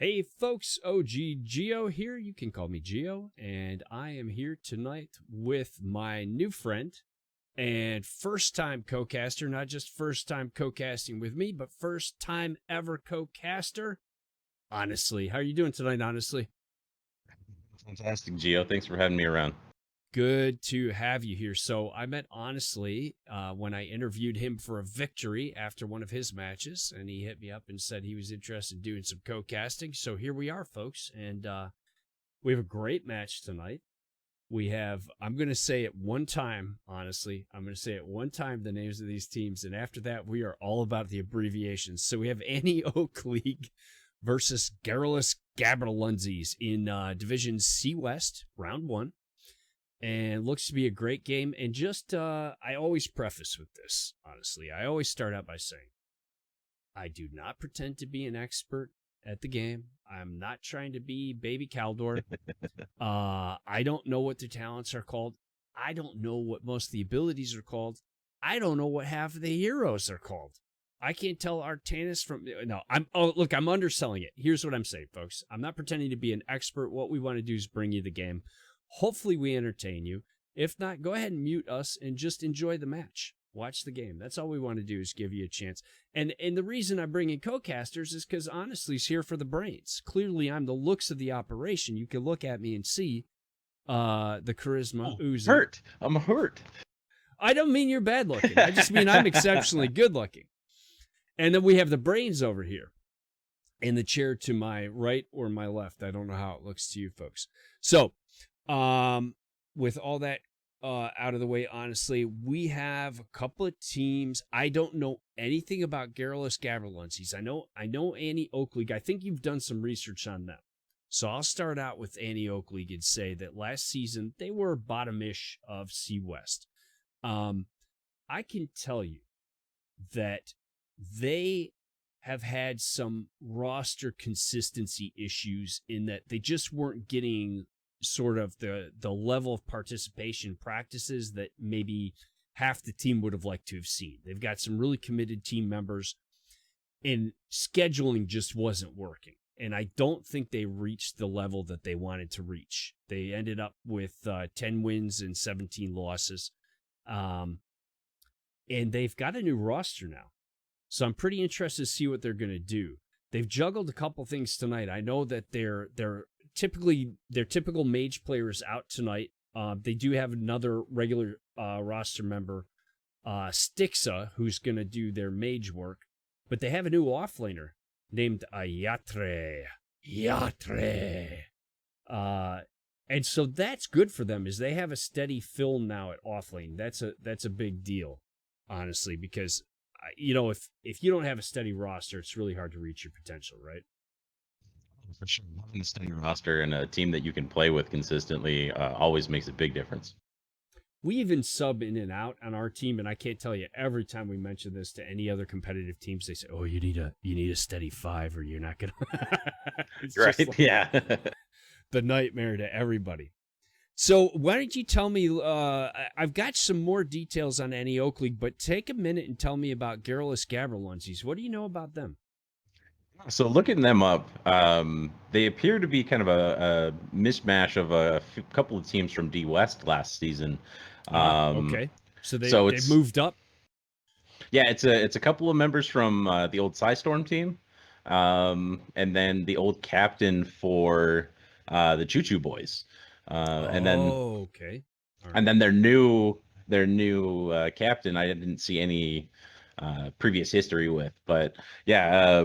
Hey folks, OG Geo here. You can call me Geo, and I am here tonight with my new friend and first time co-caster, not just first time co-casting with me, but first time ever co-caster. Honestly, how are you doing tonight, honestly? Fantastic, Geo. Thanks for having me around. Good to have you here. So I met Honestly when I interviewed him for a victory after one of his matches, and he hit me up and said he was interested in doing some co-casting. So here we are, folks, and we have a great match tonight. We have, I'm going to say it one time, honestly. I'm going to say it one time, the names of these teams. And after that, we are all about the abbreviations. So we have Annie Oak League versus Garrulous Gaberlunzies in Division C West, round one. And looks to be a great game. And just, I always preface with this, honestly. I always start out by saying, I do not pretend to be an expert at the game. I'm not trying to be Baby Caldor. I don't know what their talents are called. I don't know what most of the abilities are called. I don't know what half of the heroes are called. I can't tell Artanis from no. I'm underselling it. Here's what I'm saying, folks. I'm not pretending to be an expert. What we want to do is bring you the game. Hopefully we entertain you. If not, go ahead and mute us and just enjoy the match. Watch the game. That's all we want to do is give you a chance. And the reason I bring in co-casters is because Honestly is here for the brains. Clearly, I'm the looks of the operation. You can look at me and see the charisma oozing. Hurt. I'm hurt. I don't mean you're bad looking. I just mean I'm exceptionally good looking. And then we have the brains over here in the chair to my right or my left. I don't know how it looks to you folks. So, with all that out of the way, honestly, we have a couple of teams. I don't know anything about Garrulous Gaberlunzies. I know Annie Oak League. I think you've done some research on them. So I'll start out with Annie Oak League and say that last season they were bottom-ish of C West. I can tell you that they have had some roster consistency issues in that they just weren't getting sort of the level of participation practices that maybe half the team would have liked to have seen. They've got some really committed team members, and scheduling just wasn't working. And I don't think they reached the level that they wanted to reach. They ended up with 10 wins and 17 losses. And they've got a new roster now. So I'm pretty interested to see what they're going to do. They've juggled a couple things tonight. I know that their typical mage players out tonight. They do have another regular roster member, Stixa, who's going to do their mage work. But they have a new offlaner named Yatre. And so that's good for them, is they have a steady fill now at offlane. That's a big deal, honestly, because if you don't have a steady roster, it's really hard to reach your potential, right? For sure. Having a steady roster and a team that you can play with consistently always makes a big difference. We even sub in and out on our team, and I can't tell you, every time we mention this to any other competitive teams, they say, "Oh, you need a steady 5, or you're not gonna." It's Right? just like Yeah. the nightmare to everybody. So why don't you tell me? I've got some more details on Annie Oak League, but take a minute and tell me about Garrulous Gaberlunzies. What do you know about them? So looking them up, they appear to be kind of a mishmash of a couple of teams from D West last season. Okay. So So they it's moved up. yeah, it's a couple of members from the old Storm team, and then the old captain for the Choo Choo Boys, and then Okay. All and right. then their new captain. I didn't see any previous history with, but yeah,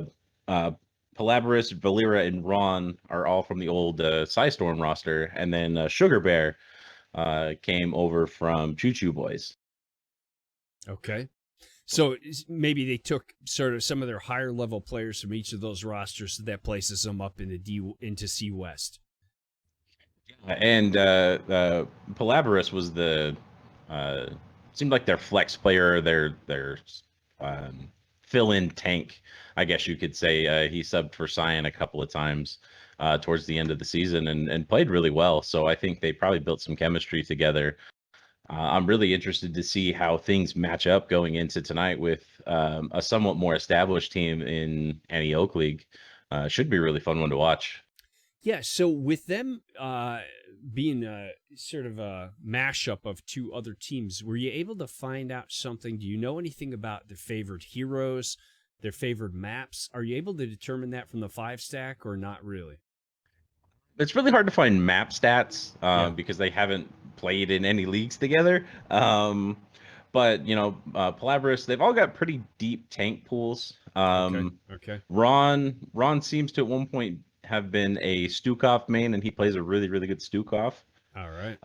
Palabrus, Valera, and Ron are all from the old Storm roster, and then Sugar Bear came over from Choo Choo Boys. Okay. So maybe they took sort of some of their higher level players from each of those rosters, so that places them up into C West. And Palabrus was the uh, seemed like their flex player, their fill-in tank, I guess you could say. He subbed for Cyan a couple of times towards the end of the season and played really well. So I think they probably built some chemistry together. I'm really interested to see how things match up going into tonight with a somewhat more established team in Annie Oak League. Should be a really fun one to watch. Yeah, so with them being sort of a mashup of two other teams, were you able to find out something? Do you know anything about their favorite heroes, their favorite maps? Are you able to determine that from the 5-stack or not really? It's really hard to find map stats Yeah. because they haven't played in any leagues together. But Palaveris, they've all got pretty deep tank pools. Okay. Okay. Ron seems to at one point have been a Stukov main, and he plays a really really good Stukov. All right.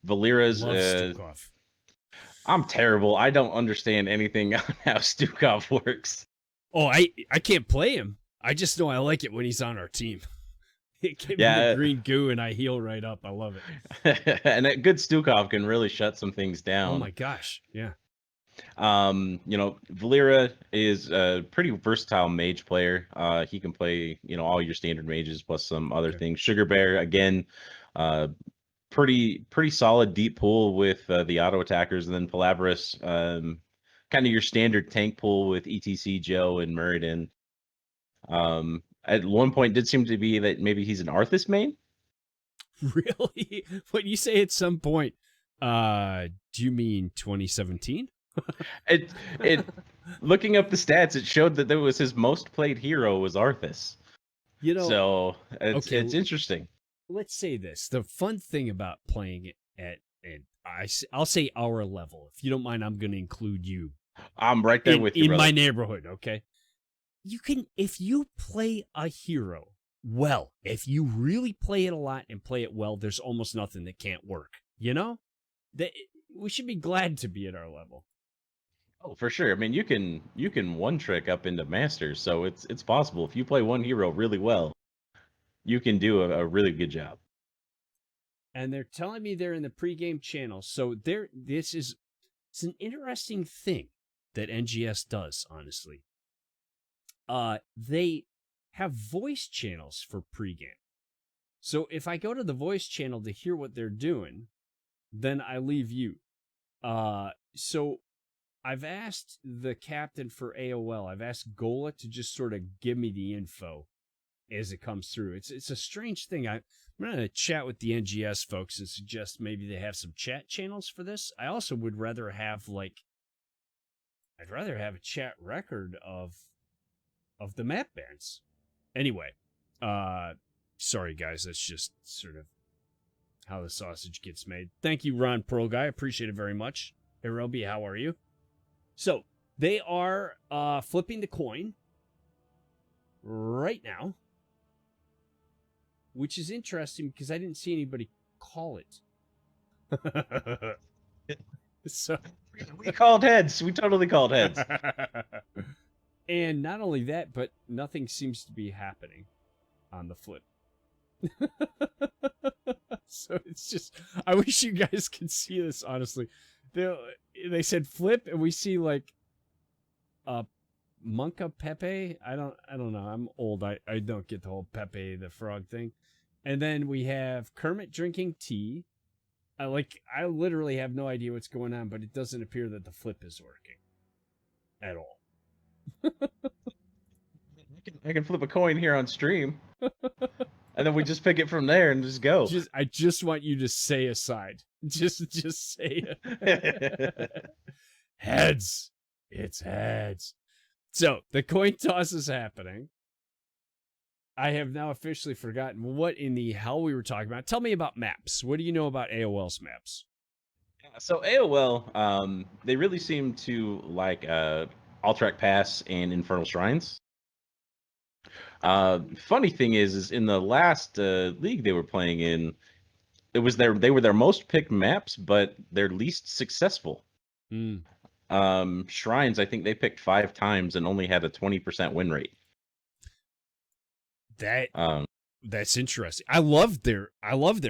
Valera's Love Stukov. I'm terrible. I don't understand anything on how Stukov works. Oh, I can't play him. I just know I like it when he's on our team. It gave me the green goo and I heal right up. I love it. And a good Stukov can really shut some things down. Oh my gosh. Yeah. Valera is a pretty versatile mage player. He can play, all your standard mages plus some other things. Sugar Bear, again, pretty solid deep pool with the auto attackers. And then Palaveris, kind of your standard tank pool with ETC, Joe, and Muradin. At one point did seem to be that maybe he's an Arthas main. Really? When you say at some point, do you mean 2017? it looking up the stats, it showed that there was his most played hero was Arthas. So it's interesting. Let's say this: the fun thing about playing it I'll say our level. If you don't mind, I'm going to include you. I'm right there with you, in brother. my neighborhood. Okay, you can, if you play a hero well, if you really play it a lot and play it well, there's almost nothing that can't work. We should be glad to be at our level. Oh, for sure. I mean, you can one trick up into masters, so it's possible. If you play one hero really well, you can do a really good job. And they're telling me they're in the pregame channel, so it's an interesting thing that NGS does. Honestly, they have voice channels for pregame. So if I go to the voice channel to hear what they're doing, then I leave you. So I've asked the captain for AOL. I've asked Gola to just sort of give me the info as it comes through. It's a strange thing. I'm going to chat with the NGS folks and suggest maybe they have some chat channels for this. I also would rather have I'd rather have a chat record of the map bans. Anyway, sorry guys, that's just sort of how the sausage gets made. Thank you, Ron Pearl Guy. Appreciate it very much. Hey, Roby, how are you? So they are flipping the coin right now, which is interesting because I didn't see anybody call it. So we called heads. We totally called heads. And not only that, but nothing seems to be happening on the flip. So it's just, I wish you guys could see this, honestly. They said flip, and we see Monka Pepe. I don't know. I'm old. I don't get the whole Pepe the Frog thing. And then we have Kermit drinking tea. I literally have no idea what's going on, but it doesn't appear that the flip is working at all. I can flip a coin here on stream. And then we just pick it from there and just go. I just want you to say a side. Just say it. Heads. It's heads. So the coin toss is happening. I have now officially forgotten what in the hell we were talking about. Tell me about maps. What do you know about AOL's maps? So AOL, they really seem to like Alterac Pass and Infernal Shrines. Funny thing is in the last league they were playing in, they were their most picked maps, but their least successful. Shrines, I think they picked 5 times and only had a 20% win rate. That's interesting. I love their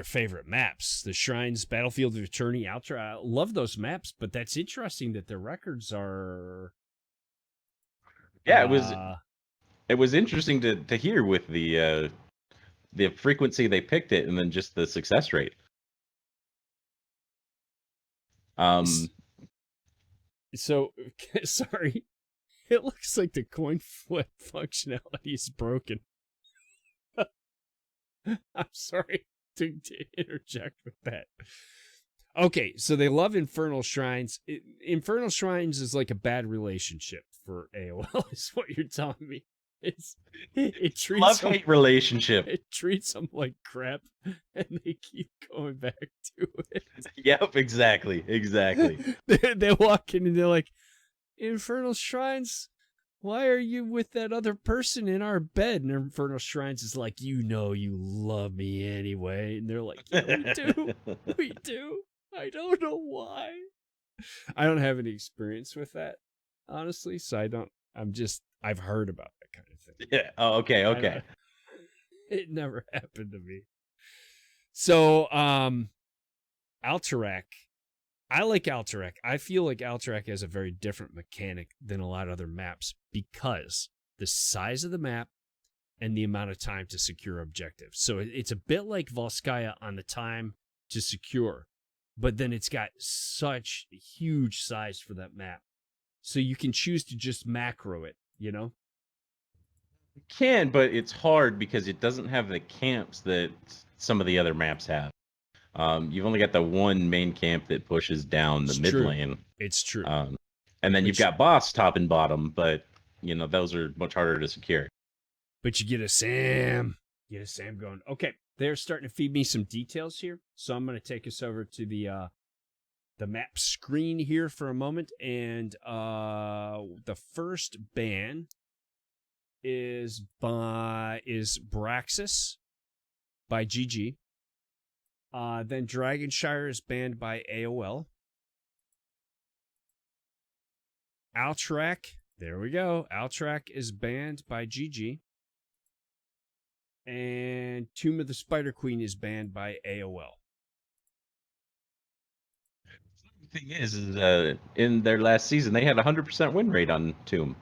favorite maps. The Shrines, Battlefield of Eternity, Alterac. I love those maps, but that's interesting that their records are. Yeah, it was interesting to hear with the frequency they picked it and then just the success rate. So sorry. It looks like the coin flip functionality is broken. I'm sorry to interject with that. Okay, so they love Infernal Shrines. Infernal Shrines is like a bad relationship for AOL, is what you're telling me. It treats Love-hate relationship. It treats them like crap, and they keep going back to it. Yep, exactly. They walk in and they're like, Infernal Shrines, why are you with that other person in our bed? And Infernal Shrines is like, you know you love me anyway. And they're like, yeah, we do. We do. I don't know why. I don't have any experience with that, honestly, so I've heard about that kind of thing. Yeah. Oh, okay. It never happened to me. So, Alterac. I like Alterac. I feel like Alterac has a very different mechanic than a lot of other maps because the size of the map and the amount of time to secure objectives. So it's a bit like Volskaya on the time to secure, but then it's got such huge size for that map. So you can choose to just macro it, you know? You can, but it's hard because it doesn't have the camps that some of the other maps have. You've only got the one main camp that pushes down the mid lane. It's true. And then you've got boss top and bottom, but those are much harder to secure. But you get a Sam. Get a Sam going. Okay, they're starting to feed me some details here, so I'm going to take us over to the map screen here for a moment, and the first ban is Braxis by GG. Then Dragonshire is banned by AOL. Alterac, there we go. Alterac is banned by GG. And Tomb of the Spider Queen is banned by AOL. The thing is in their last season, they had a 100% win rate on Tomb.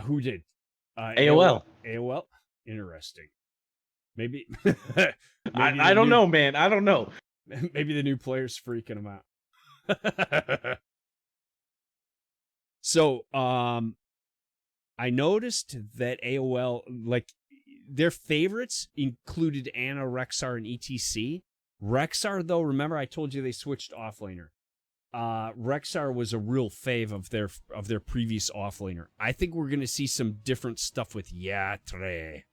Who did? AOL. AOL? Interesting. Maybe. I don't know, man. I don't know. Maybe the new player's freaking them out. So, I noticed that AOL, like, their favorites included Ana, Rexar, and ETC. Rexar, though, remember I told you they switched offlaner. Rexar was a real fave of their previous offlaner. I think we're going to see some different stuff with Yatre.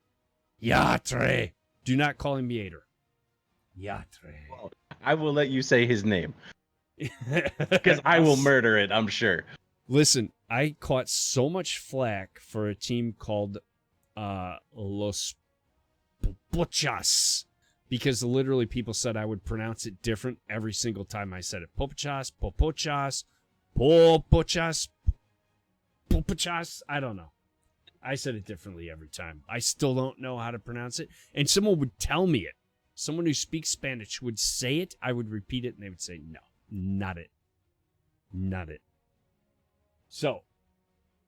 Yatre. Do not call him Yater. Yatre. Well, I will let you say his name. Because I will murder it, I'm sure. Listen, I caught so much flack for a team called Los Popochas. Because literally people said I would pronounce it different every single time I said it. Popochas, Popochas, Popochas, Popochas. I don't know. I said it differently every time. I still don't know how to pronounce it. And someone would tell me it. Someone who speaks Spanish would say it. I would repeat it, and they would say, no, not it. Not it. So,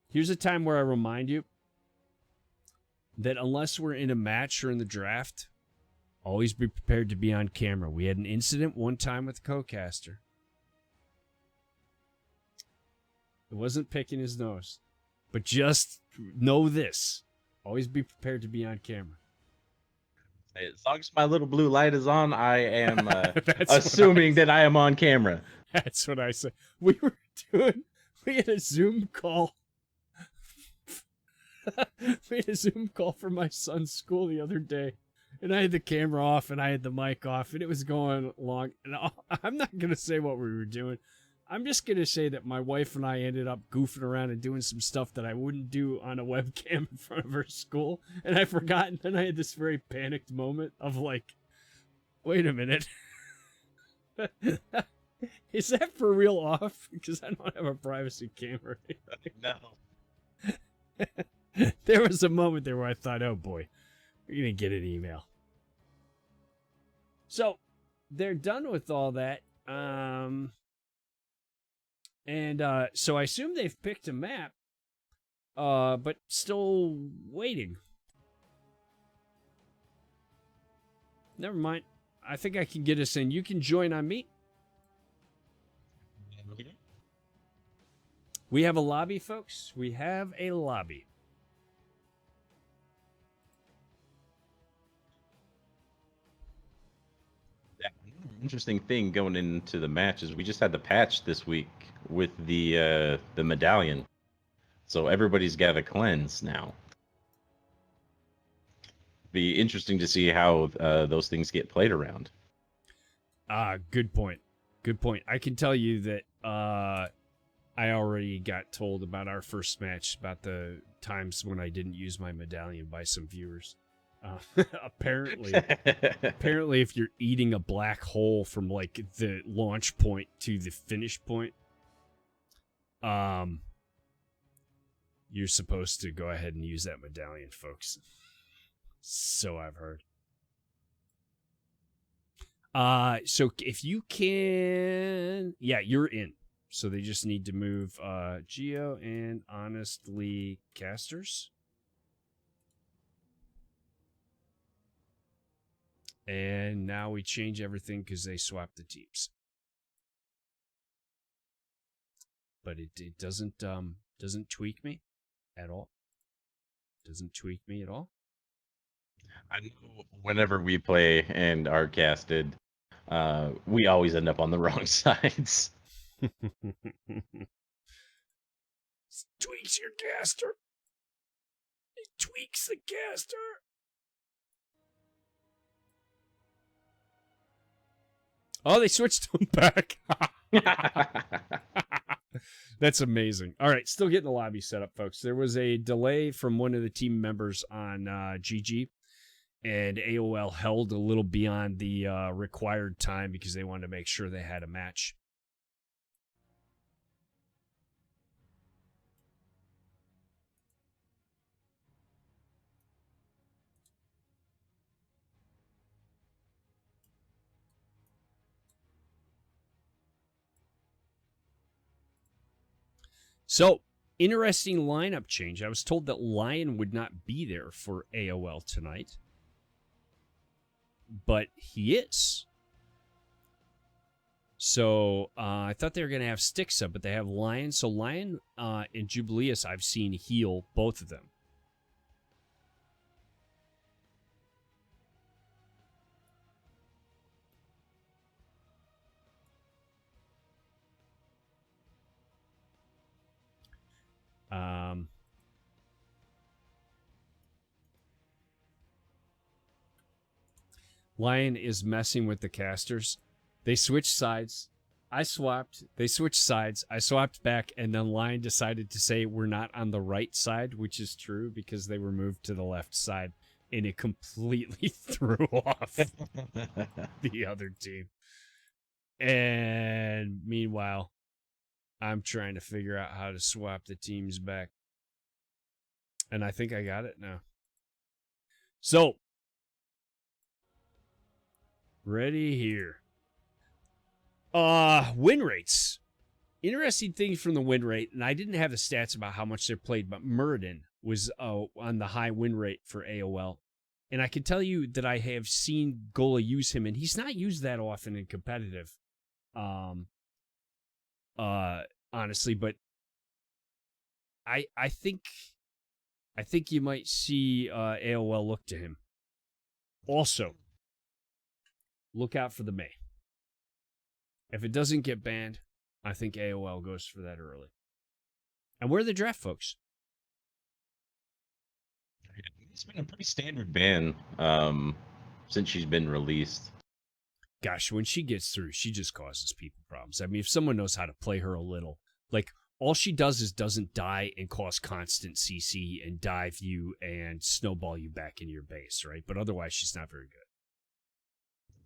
here's a time where I remind you that unless we're in a match or in the draft, always be prepared to be on camera. We had an incident one time with the co-caster. It wasn't picking his nose. But just know this. Always be prepared to be on camera. As long as my little blue light is on, I am assuming that I am on camera. That's what I said. We had a Zoom call. We had a Zoom call for my son's school the other day. And I had the camera off and I had the mic off and it was going along. And I'm not going to say what we were doing. I'm just going to say that my wife and I ended up goofing around and doing some stuff that I wouldn't do on a webcam in front of her school. And I forgot. And then I had this very panicked moment of like, wait a minute. Is that for real off? Because I don't have a privacy camera. No. There was a moment there where I thought, oh boy, we're going to get an email. So they're done with all that. So I assume they've picked a map, but still waiting. Never mind. I think I can get us in. You can join on me. We have a lobby, folks. We have a lobby. Interesting thing going into the match is we just had the patch this week with the medallion, so everybody's got a cleanse now. Be interesting to see how those things get played around. Good point. Good point. I can tell you that I already got told about our first match, about the times when I didn't use my medallion by some viewers. Apparently, if you're eating a black hole from like the launch point to the finish point, you're supposed to go ahead and use that medallion, folks. So I've heard. So if you can, yeah, you're in. So they just need to move Geo and Honestly casters. And now we change everything because they swapped the teams. But it doesn't tweak me at all. Doesn't tweak me at all. I know whenever we play and are casted, we always end up on the wrong sides. Tweaks your caster. It tweaks the caster. Oh, they switched them back. That's amazing. All right, still getting the lobby set up, folks. There was a delay from one of the team members on GG, and AOL held a little beyond the required time because they wanted to make sure they had a match. So, interesting lineup change. I was told that Lion would not be there for AOL tonight, but he is. So, I thought they were going to have Styx up, but they have Lion. So, Lion and Jubileus, I've seen heal both of them. Lion is messing with the casters. They switched sides. I swapped. They switched sides. I swapped back, and then Lion decided to say we're not on the right side, which is true because they were moved to the left side, and it completely threw off the other team. And meanwhile, I'm trying to figure out how to swap the teams back. And I think I got it now. So, ready here. Win rates. Interesting things from the win rate, and I didn't have the stats about how much they're played, but Muradin was on the high win rate for AOL. And I can tell you that I have seen Gola use him, and he's not used that often in competitive. Honestly, but I think you might see AOL look to him. Also, look out for the May. If it doesn't get banned, I think AOL goes for that early. And where are the draft folks? It's been a pretty standard ban since she's been released. Gosh, when she gets through, she just causes people problems. I mean, if someone knows how to play her a little, like, all she does is doesn't die and cause constant CC and dive you and snowball you back into your base, right? But otherwise, she's not very good.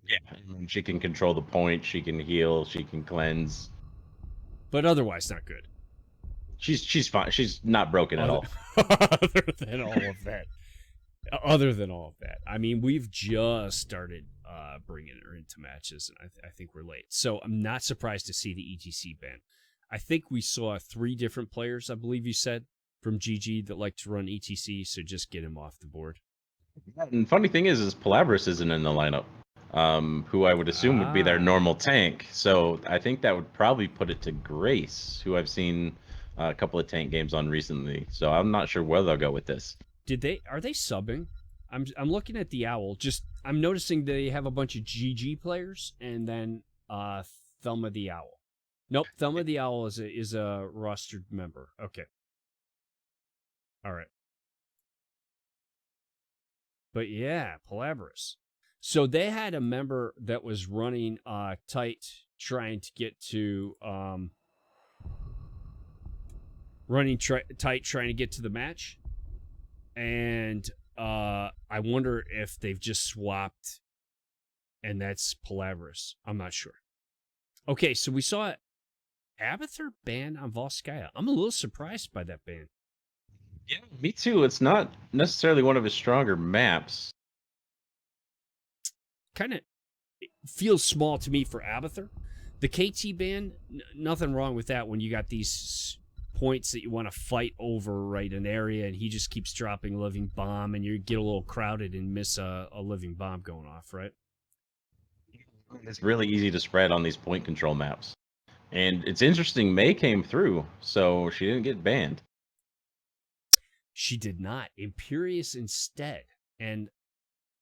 Yeah, I mean, she can control the point, she can heal, she can cleanse. But otherwise, not good. She's fine. She's not broken at all. Other than all of that. I mean, we've just started bringing her into matches, and I think we're late. So I'm not surprised to see the ETC ban. I think we saw 3 different players, I believe you said, from GG that like to run ETC, so just get him off the board. And funny thing is Palabras isn't in the lineup, who I would assume would be their normal tank. So I think that would probably put it to Grace, who I've seen a couple of tank games on recently, so I'm not sure where they'll go with this. Are they subbing? I'm looking at the Owl. I'm noticing they have a bunch of GG players and then Thelma the Owl. Nope, Thelma the Owl is a rostered member. Okay. All right. But yeah, Palabrus. So they had a member that was running tight, trying to get to trying to get to the match, and I wonder if they've just swapped, and that's Palabrus. I'm not sure. Okay, so we saw Abathur ban on Volskaya. I'm a little surprised by that ban. Yeah, me too. It's not necessarily one of his stronger maps. Kind of feels small to me for Abathur. The KT ban, nothing wrong with that when you got these points that you want to fight over, right, an area, and he just keeps dropping a living bomb, and you get a little crowded and miss a living bomb going off, right? It's really easy to spread on these point control maps. And it's interesting, May came through, so she didn't get banned. She did not. Imperious instead. And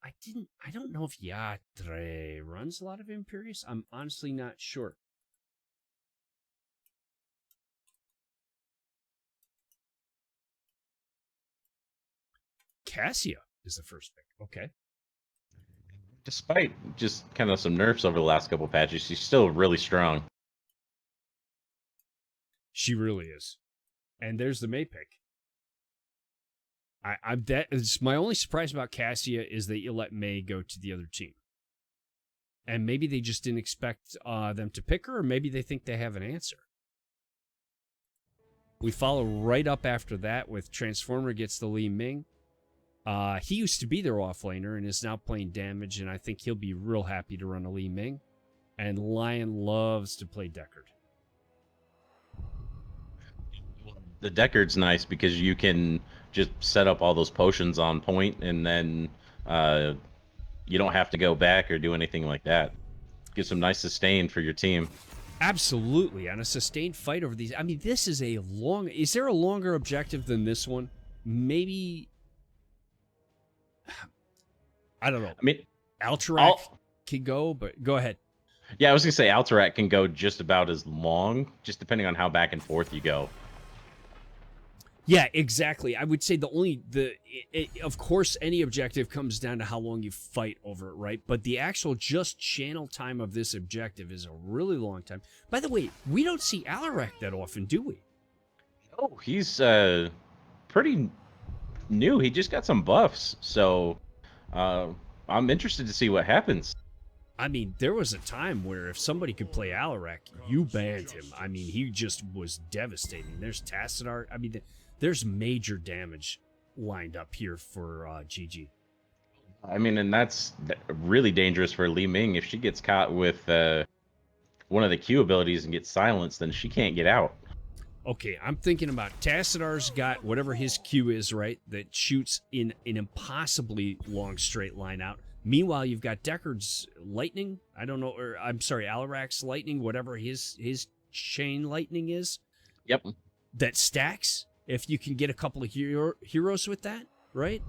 I don't know if Yatre runs a lot of Imperious. I'm honestly not sure. Cassia is the first pick. Okay. Despite just kind of some nerfs over the last couple patches, she's still really strong. She really is. And there's the May pick. It's my only surprise about Cassia is that you let May go to the other team. And maybe they just didn't expect them to pick her, or maybe they think they have an answer. We follow right up after that with Transformer gets the Li Ming. He used to be their offlaner and is now playing damage, and I think he'll be real happy to run a Li Ming. And Lion loves to play Deckard. The Deckard's nice because you can just set up all those potions on point, and then you don't have to go back or do anything like that. Get some nice sustain for your team. Absolutely, on a sustained fight over these. I mean, this is is there a longer objective than this one? Maybe. I don't know. I mean, Alterac can go, but go ahead. Yeah, I was gonna say Alterac can go just about as long, just depending on how back and forth you go. Yeah, exactly. I would say of course, any objective comes down to how long you fight over it, right? But the actual just channel time of this objective is a really long time. By the way, we don't see Alterac that often, do we? Oh, he's pretty new. He just got some buffs, so I'm interested to see what happens. I mean, there was a time where if somebody could play Alterac, you banned him. I mean, he just was devastating. There's Tassadar. I mean, there's major damage lined up here for GG. I mean, and that's really dangerous for Li Ming. If she gets caught with one of the Q abilities and gets silenced, then she can't get out. Okay, I'm thinking about Tassadar's got whatever his Q is, right, that shoots in an impossibly long straight line out. Meanwhile, you've got Deckard's lightning. I don't know, or I'm sorry, Alarac's lightning, whatever his chain lightning is. Yep. That stacks if you can get a couple of heroes with that, right?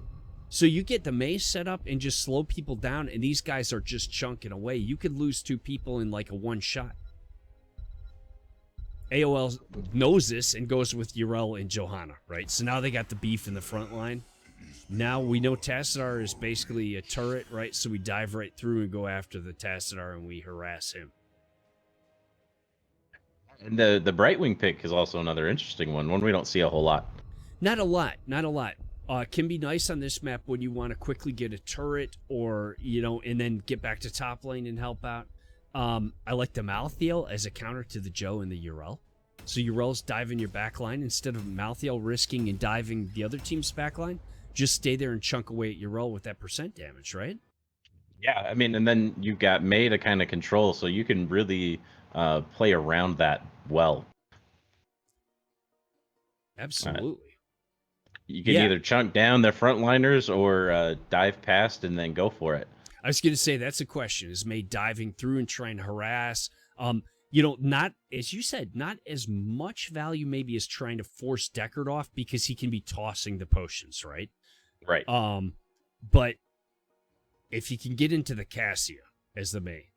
So you get the maze set up and just slow people down, and these guys are just chunking away. You could lose 2 people in like a one shot. AOL knows this and goes with Yrel and Johanna, right? So now they got the beef in the front line. Now we know Tassadar is basically a turret, right? So we dive right through and go after the Tassadar and we harass him. And the Brightwing pick is also another interesting one we don't see a whole lot. Not a lot. Can be nice on this map when you want to quickly get a turret or, and then get back to top lane and help out. I like the Malthael as a counter to the Joe and the Yrel. So Yrel's diving your backline instead of Malthael risking and diving the other team's backline. Just stay there and chunk away at Yrel with that % damage, right? Yeah, I mean, and then you've got May to kind of control, so you can really play around that well. Absolutely. You can either chunk down their frontliners or dive past and then go for it. I was going to say, that's a question. Is May diving through and trying to harass? you know, not, as you said, not as much value maybe as trying to force Deckard off because he can be tossing the potions, right? Right. But if you can get into the Cassia as the main,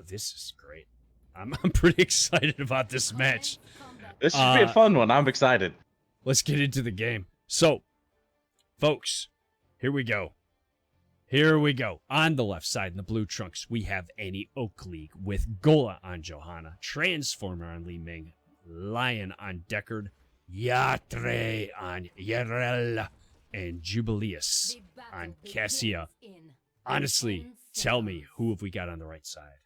this is great. I'm pretty excited about this match. This should be a fun one. I'm excited. Let's get into the game. So, folks, here we go. Here we go. On the left side in the blue trunks, we have Annie Oak League with Gola on Johanna, Transformer on Li Ming, Lion on Deckard, Yatre on Yerel, and Jubileus on Cassia. Honestly, tell me, who have we got on the right side?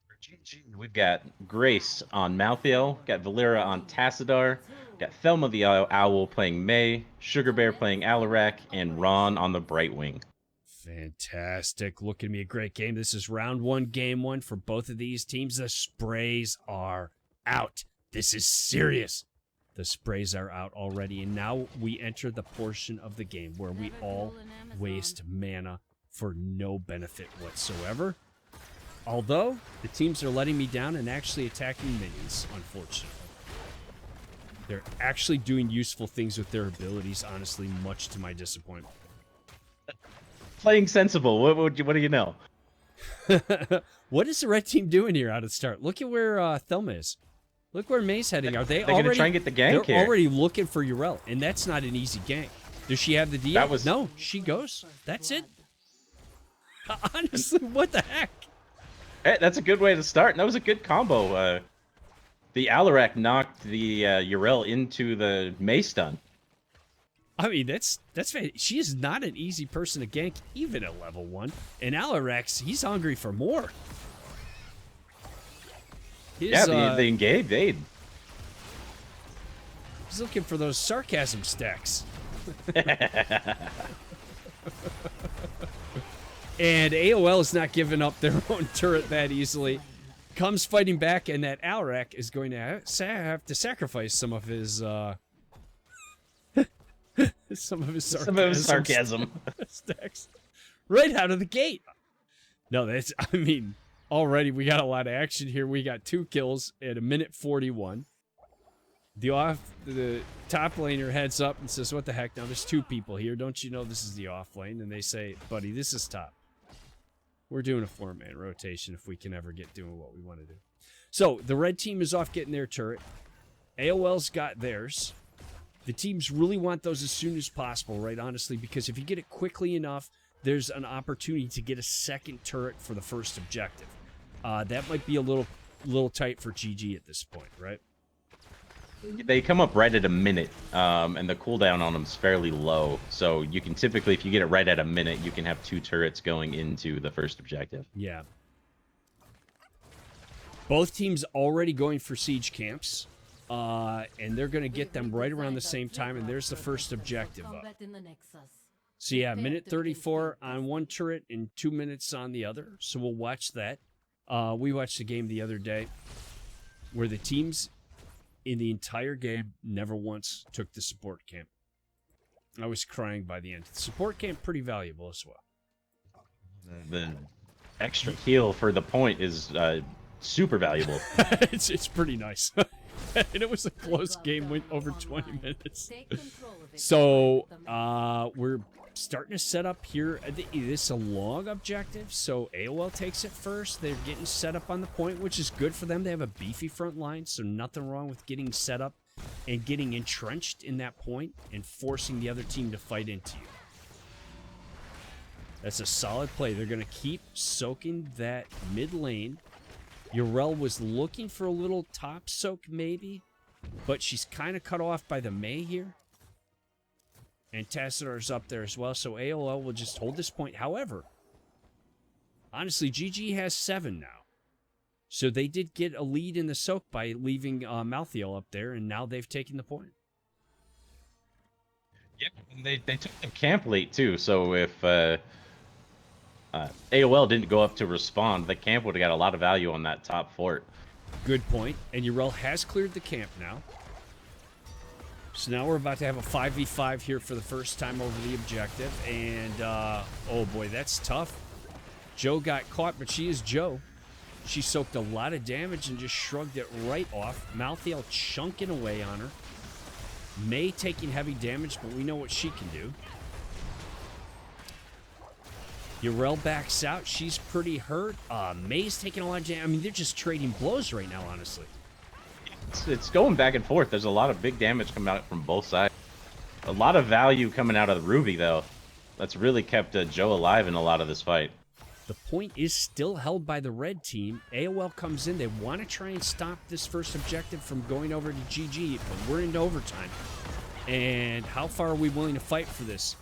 For GG, we've got Grace on Malthael, got Valera on Tassadar, got Thelma the Owl playing May, Sugar Bear playing Alarak, and Ron on the Brightwing. Fantastic. Looking to be a great game. This is round 1, game 1 for both of these teams. The sprays are out. This is serious. The sprays are out already, and now we enter the portion of the game where we all waste mana for no benefit whatsoever. Although, the teams are letting me down and actually attacking minions, unfortunately. They're actually doing useful things with their abilities, honestly, much to my disappointment. Playing sensible. What do you know? What is the red team doing here out of the start? Look at where Thelma is. Look where May's heading. Are they already going to try and get the gank they're here? Already looking for Urel, and that's not an easy gank. Does she have the deal? No, she goes. That's it. Honestly, what the heck? Hey, that's a good way to start. And that was a good combo. The Alarak knocked the Urel into the May stun. I mean, that's she is not an easy person to gank, even at level 1. And Alarak, he's hungry for more. The engaged aid. He's looking for those sarcasm stacks. And AOL is not giving up their own turret that easily. Comes fighting back, and that Alarak is going to have to sacrifice some of his sarcasm stacks right out of the gate. No, I mean, already we got a lot of action here. We got 2 kills at 1:41. The top laner heads up and says, "What the heck? Now there's 2 people here. Don't you know this is the off lane?" And they say, "Buddy, this is top. We're doing a 4-man rotation if we can ever get doing what we want to do." So the red team is off getting their turret. AOL's got theirs. The teams really want those as soon as possible, right? Honestly, because if you get it quickly enough, there's an opportunity to get a second turret for the first objective. That might be a little tight for GG at this point, right? They come up right at a minute, and the cooldown on them is fairly low. So you can typically, if you get it right at a minute, you can have 2 turrets going into the first objective. Yeah. Both teams already going for siege camps, and they're going to get them right around the same time, and there's the first objective up. So yeah, 1:34 on one turret and 2 minutes on the other. So we'll watch that. We watched the game the other day where the teams in the entire game never once took the support camp. I was crying by the end. The support camp pretty valuable as well. The extra heal for the point is super valuable. It's pretty nice. And it was a close game, went over 20 minutes. So we're starting to set up here. This is a long objective, so AOL takes it first. They're getting set up on the point, which is good for them. They have a beefy front line, so nothing wrong with getting set up and getting entrenched in that point and forcing the other team to fight into you. That's a solid play. They're going to keep soaking that mid lane. Urel was looking for a little top soak maybe, but she's kind of cut off by the May here. And Tassadar's up there as well, so AOL will just hold this point. However, honestly, GG has 7 now. So they did get a lead in the soak by leaving Malthael up there, and now they've taken the point. Yeah, they took the camp late too, so if AOL didn't go up to respond, the camp would have got a lot of value on that top fort. Good point. And Urel has cleared the camp now. So now we're about to have a 5v5 here for the first time over the objective. And, oh boy, that's tough. Joe got caught, but she is Joe. She soaked a lot of damage and just shrugged it right off. Malthael chunking away on her. May taking heavy damage, but we know what she can do. Yrel backs out. She's pretty hurt. May's taking a lot of damage. I mean, they're just trading blows right now, honestly. It's going back and forth. There's a lot of big damage coming out from both sides. A lot of value coming out of the Ruby, though. That's really kept Joe alive in a lot of this fight. The point is still held by the red team. AOL comes in. They want to try and stop this first objective from going over to GG, but we're into overtime. And how far are we willing to fight for this?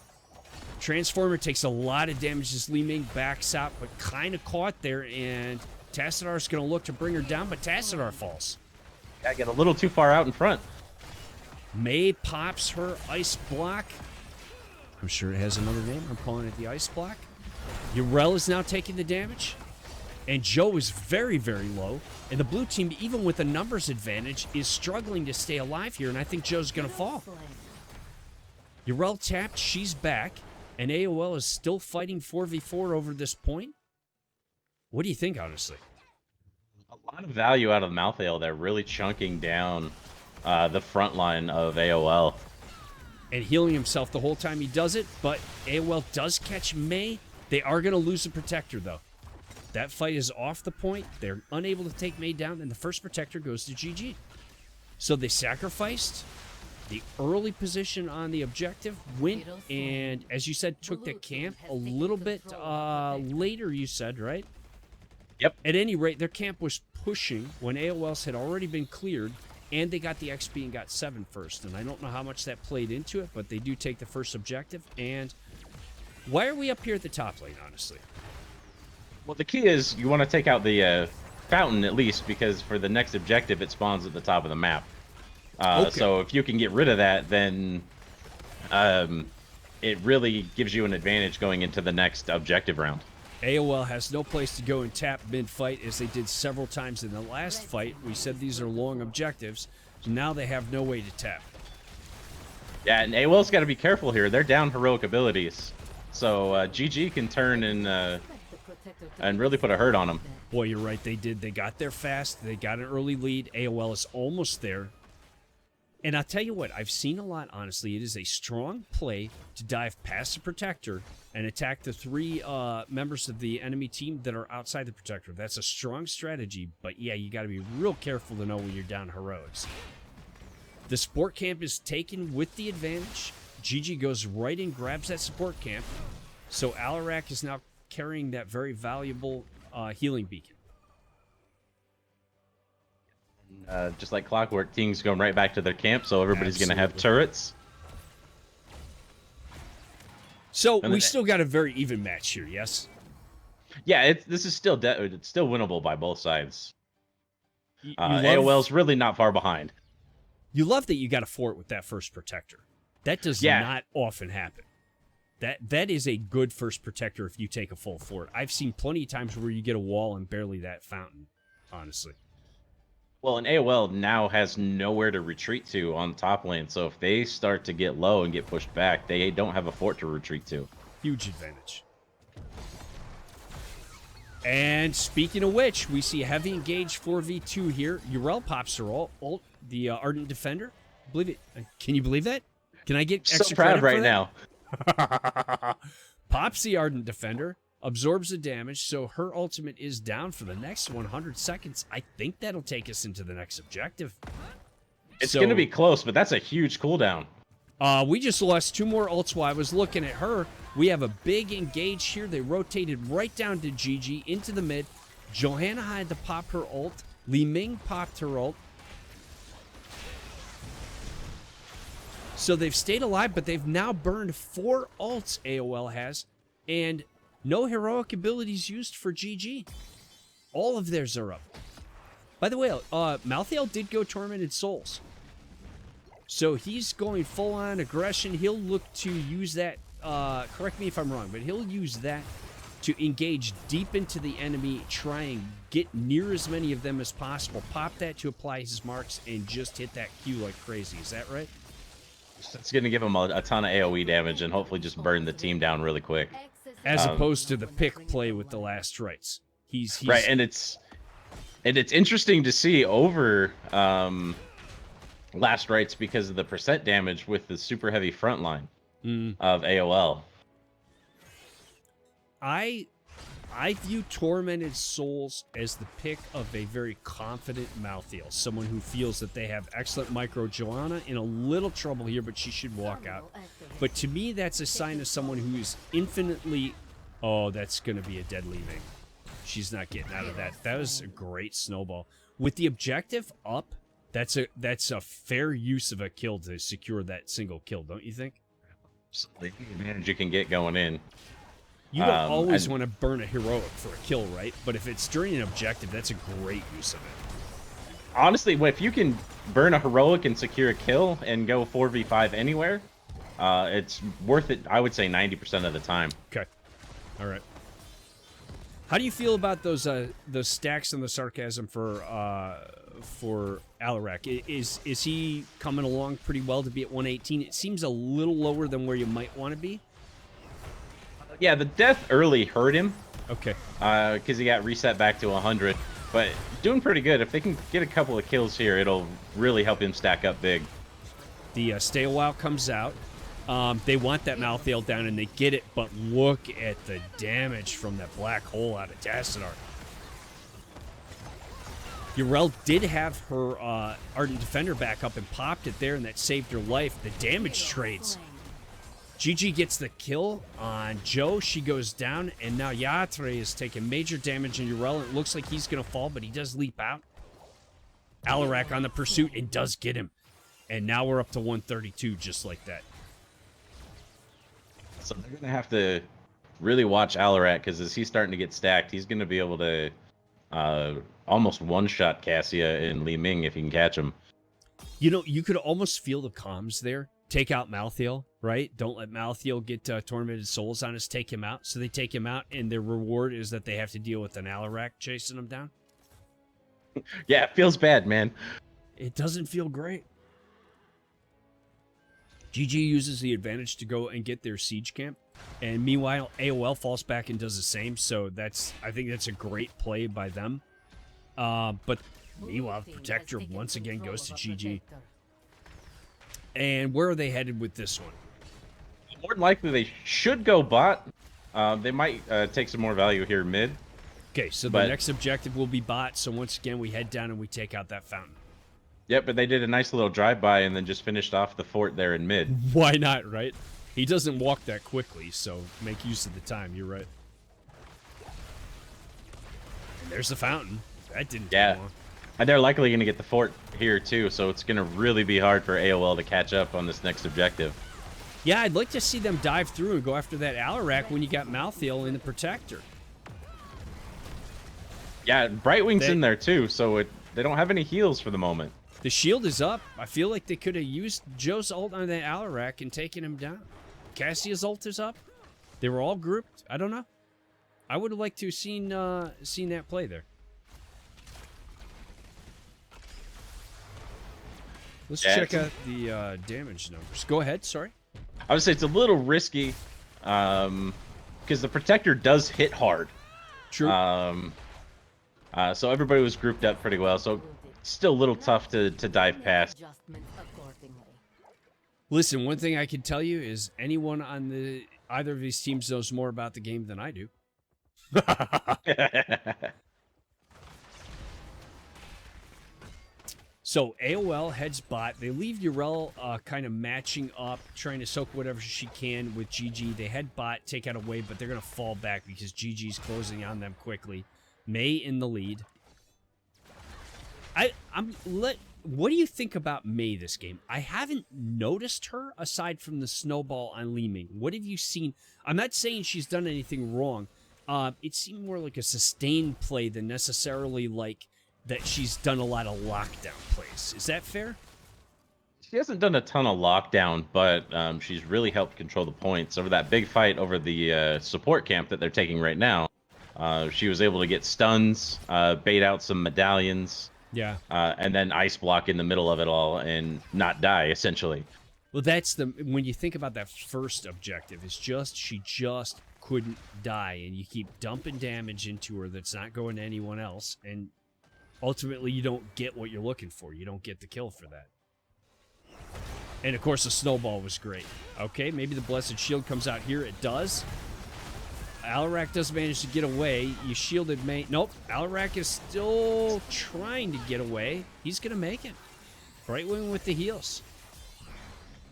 Transformer takes a lot of damage as Li Ming backs out, but kind of caught there, and Tassidar's going to look to bring her down, but Tassadar falls. I get a little too far out in front. May pops her ice block. I'm sure it has another name. I'm calling it the ice block. Yrel is now taking the damage, and Joe is very, very low. And the blue team, even with a numbers advantage, is struggling to stay alive here, and I think Joe's going to fall. Yrel tapped. She's back. And AOL is still fighting 4v4 over this point. What do you think, honestly? A lot of value out of Malthael. They're really chunking down the front line of AOL. And healing himself the whole time he does it, but AOL does catch May. They are going to lose a Protector, though. That fight is off the point. They're unable to take May down, and the first Protector goes to GG. So they sacrificed the early position on the objective, went, and as you said, took the camp a little bit later, you said, right? Yep. At any rate, their camp was pushing when AOL's had already been cleared, and they got the XP and got 7 first. And I don't know how much that played into it, but they do take the first objective. And why are we up here at the top lane, honestly? Well, the key is you want to take out the fountain at least, because for the next objective, it spawns at the top of the map. Okay. So if you can get rid of that, then it really gives you an advantage going into the next objective round. AOL has no place to go and tap mid-fight, as they did several times in the last fight. We said these are long objectives, so now they have no way to tap. Yeah, and AOL's got to be careful here. They're down heroic abilities, so GG can turn and really put a hurt on them. Boy, you're right. They did. They got there fast. They got an early lead. AOL is almost there. And I'll tell you what, I've seen a lot, honestly. It is a strong play to dive past the Protector and attack the 3 members of the enemy team that are outside the Protector. That's a strong strategy, but yeah, you got to be real careful to know when you're down heroics. The support camp is taken with the advantage. GG goes right in, grabs that support camp. So Alarak is now carrying that very valuable healing beacon. Just like clockwork, teams going right back to their camp, so everybody's going to have turrets. So we still got a very even match here, yes? Yeah, this is still it's still winnable by both sides. AOL's really not far behind. You love that you got a fort with that first Protector. That does not often happen. That is a good first Protector if you take a full fort. I've seen plenty of times where you get a wall and barely that fountain, honestly. Well, and AOL now has nowhere to retreat to on top lane, so if they start to get low and get pushed back, they don't have a fort to retreat to. Huge advantage. And speaking of which, we see a heavy engage 4v2 here. Yrel pops her ult, the Ardent Defender. Believe it. Can you believe that? Can I get extra so proud right now? Pops the Ardent Defender. Absorbs the damage, so her ultimate is down for the next 100 seconds. I think that'll take us into the next objective. It's going to be close, but that's a huge cooldown. We just lost 2 more ults while I was looking at her. We have a big engage here. They rotated right down to GG into the mid. Johanna had to pop her ult. Li Ming popped her ult. So they've stayed alive, but they've now burned 4 ults, AOL has. And no heroic abilities used for GG. All of theirs are up. By the way, Malthael did go Tormented Souls. So he's going full-on aggression. He'll look to use that, correct me if I'm wrong, but he'll use that to engage deep into the enemy, try and get near as many of them as possible, pop that to apply his marks, and just hit that Q like crazy. Is that right? It's going to give him a ton of AoE damage and hopefully just burn the team down really quick. As opposed to the pick play with the last rites. He's right, and it's And it's interesting to see over last rites because of the percent damage with the super heavy front line of AOL. I view Tormented Souls as the pick of a very confident Malthael, someone who feels that they have excellent micro. Joanna in a little trouble here, but she should walk out. But to me, that's a sign of someone who is infinitely... Oh, that's going to be a dead leaving. She's not getting out of that. That was a great snowball. With the objective up, that's a fair use of a kill to secure that single kill, don't you think? The advantage you can get going in. You don't always want to burn a heroic for a kill, right? But if it's during an objective, that's a great use of it. Honestly, if you can burn a heroic and secure a kill and go 4v5 anywhere, it's worth it, I would say, 90% of the time. Okay. All right. How do you feel about those stacks and the sarcasm for Alarak? Is he coming along pretty well to be at 118? It seems a little lower than where you might want to be. Yeah, the death early hurt him. Okay. Because he got reset back to 100. But doing pretty good. If they can get a couple of kills here, it'll really help him stack up big. The Stay a While comes out. They want that Malthael down, and they get it, but look at the damage from that black hole out of Tassadar. Yrel did have her Ardent Defender back up and popped it there, and that saved her life. The damage trades. Gigi gets the kill on Joe. She goes down, and now Yatre is taking major damage on Yrel. It looks like he's going to fall, but he does leap out. Alarak on the pursuit and does get him. And now we're up to 132 just like that. So they're going to have to really watch Alarak, because as he's starting to get stacked, he's going to be able to almost one-shot Cassia and Li Ming if he can catch him. You know, you could almost feel the comms there. Take out Malthael, right? Don't let Malthael get Tormented Souls on us. Take him out. So they take him out, and their reward is that they have to deal with an Alarak chasing them down. Yeah, it feels bad, man. It doesn't feel great. GG uses the advantage to go and get their siege camp, and meanwhile, AOL falls back and does the same. So I think that's a great play by them. But meanwhile, Protector once again goes to GG. And where are they headed with this one? More than likely, they should go bot. They might take some more value here mid. Okay, so the next objective will be bot. So once again, we head down and we take out that fountain. Yep, but they did a nice little drive-by and then just finished off the fort there in mid. Why not, right? He doesn't walk that quickly, so make use of the time. You're right. And there's the fountain. That didn't take long. And they're likely going to get the fort here, too, so it's going to really be hard for AOL to catch up on this next objective. Yeah, I'd like to see them dive through and go after that Alarak when you got Malthael in the Protector. Yeah, Brightwing's in there, too, so they don't have any heals for the moment. The shield is up. I feel like they could have used Joe's ult on that Alarak and taken him down. Cassia's ult is up. They were all grouped. I don't know. I would have liked to have seen that play there. Let's check out the damage numbers. Go ahead. Sorry. I would say it's a little risky because the Protector does hit hard. True. So everybody was grouped up pretty well. So still a little tough to dive past. Listen, one thing I can tell you is anyone on either of these teams knows more about the game than I do. So AOL heads bot. They leave Yrel kind of matching up, trying to soak whatever she can with GG. They head bot, take out a wave, but they're going to fall back because GG's closing on them quickly. Mei in the lead. What do you think about Mei this game? I haven't noticed her aside from the snowball on Li Ming. What have you seen? I'm not saying she's done anything wrong. It seemed more like a sustained play than necessarily like that she's done a lot of lockdown plays. Is that fair? She hasn't done a ton of lockdown, but she's really helped control the points. Over that big fight over the support camp that they're taking right now, she was able to get stuns, bait out some medallions. Yeah. And then ice block in the middle of it all and not die, essentially. Well, that's when you think about that first objective, it's just she just couldn't die, and you keep dumping damage into her that's not going to anyone else, and ultimately you don't get what you're looking for. You don't get the kill for that. And of course the snowball was great. Okay, maybe the Blessed Shield comes out here. It does. Alarak does manage to get away. You shielded May. Nope. Alarak is still trying to get away. He's going to make it. Brightwing with the heals.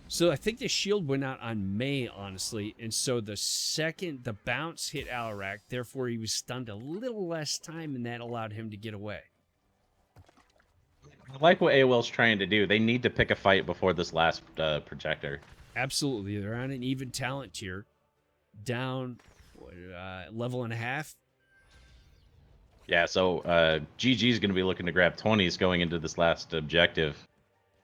So I think the shield went out on May, honestly. And so the second the bounce hit Alarak, therefore he was stunned a little less time, and that allowed him to get away. I like what AOL's trying to do. They need to pick a fight before this last projector. Absolutely. They're on an even talent tier. Down level and a half. Yeah, so GG's going to be looking to grab 20s going into this last objective.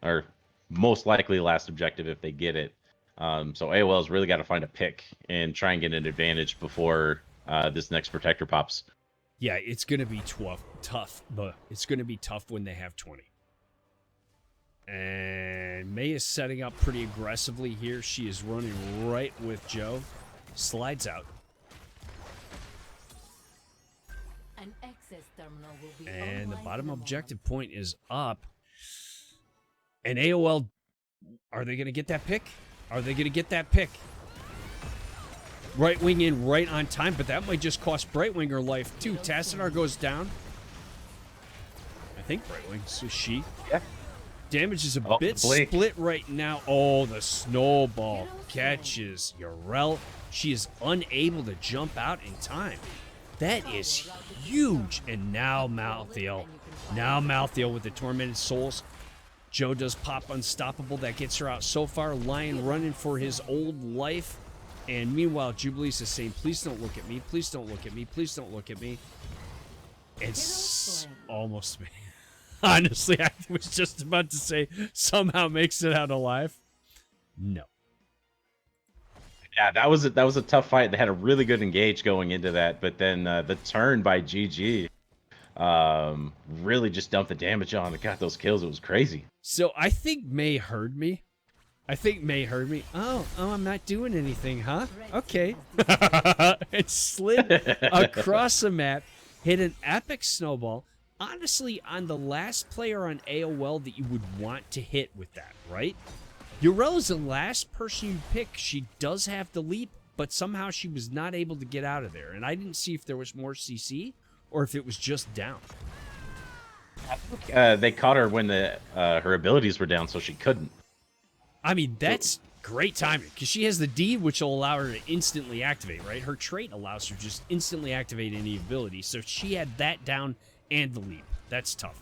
Or most likely last objective if they get it. So AOL's really got to find a pick and try and get an advantage before this next protector pops. Yeah, it's going to be tough, but it's going to be tough when they have 20. And May is setting up pretty aggressively here. She is running right with Joe. Slides out. An access terminal will be And the online bottom in a objective point is up. And AOL, are they going to get that pick? Are they going to get that pick? Right wing in right on time, but that might just cost Brightwing her life too. Tassadar goes down. I think Brightwing, so she. Yeah. Damage is a bit split right now. Oh, the snowball catches Yarel. She is unable to jump out in time. That is huge. And now Malthael. Now Malthael with the Tormented Souls. Joe does pop Unstoppable. That gets her out so far. Lion running for his old life. And meanwhile, Jubilees is saying, please don't look at me. Please don't look at me. Please don't look at me. It's almost me. Honestly, I was just about to say somehow makes it out alive. No. Yeah, that was a tough fight. They had a really good engage going into that, but then the turn by GG really just dumped the damage on. It got those kills. It was crazy. So I think May heard me. Oh, I'm not doing anything, huh? Okay. It slid across the map, hit an epic snowball. Honestly, on the last player on AOL that you would want to hit with that, right? Urel is the last person you pick. She does have the leap, but somehow she was not able to get out of there. And I didn't see if there was more CC or if it was just down. I think they caught her when her abilities were down, so she couldn't. I mean, that's great timing, because she has the D, which will allow her to instantly activate, right? Her trait allows her to just instantly activate any ability. So she had that down and the leap. That's tough.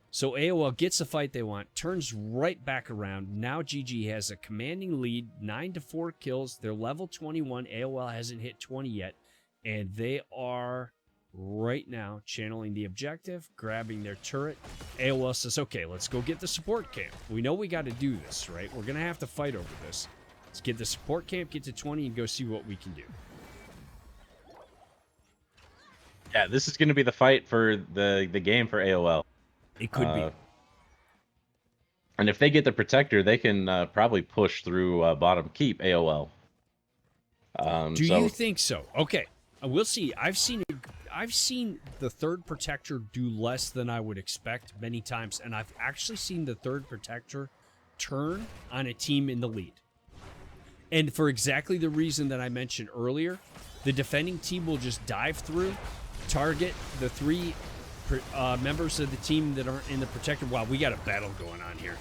So AOL gets the fight they want, turns right back around. Now GG has a commanding lead, 9-4 kills. They're level 21. AOL hasn't hit 20 yet. And they are right now channeling the objective, grabbing their turret. AOL says, okay, let's go get the support camp. We know we got to do this, right? We're going to have to fight over this. Let's get the support camp, get to 20, and go see what we can do. Yeah, this is going to be the fight for the game for AOL. It could be. And if they get the protector, they can probably push through bottom keep AOL. Do you think so? Okay, we'll see. I've seen the third protector do less than I would expect many times, and I've actually seen the third protector turn on a team in the lead. And for exactly the reason that I mentioned earlier, the defending team will just dive through, target the three members of the team that aren't in the protector. Wow, we got a battle going on here.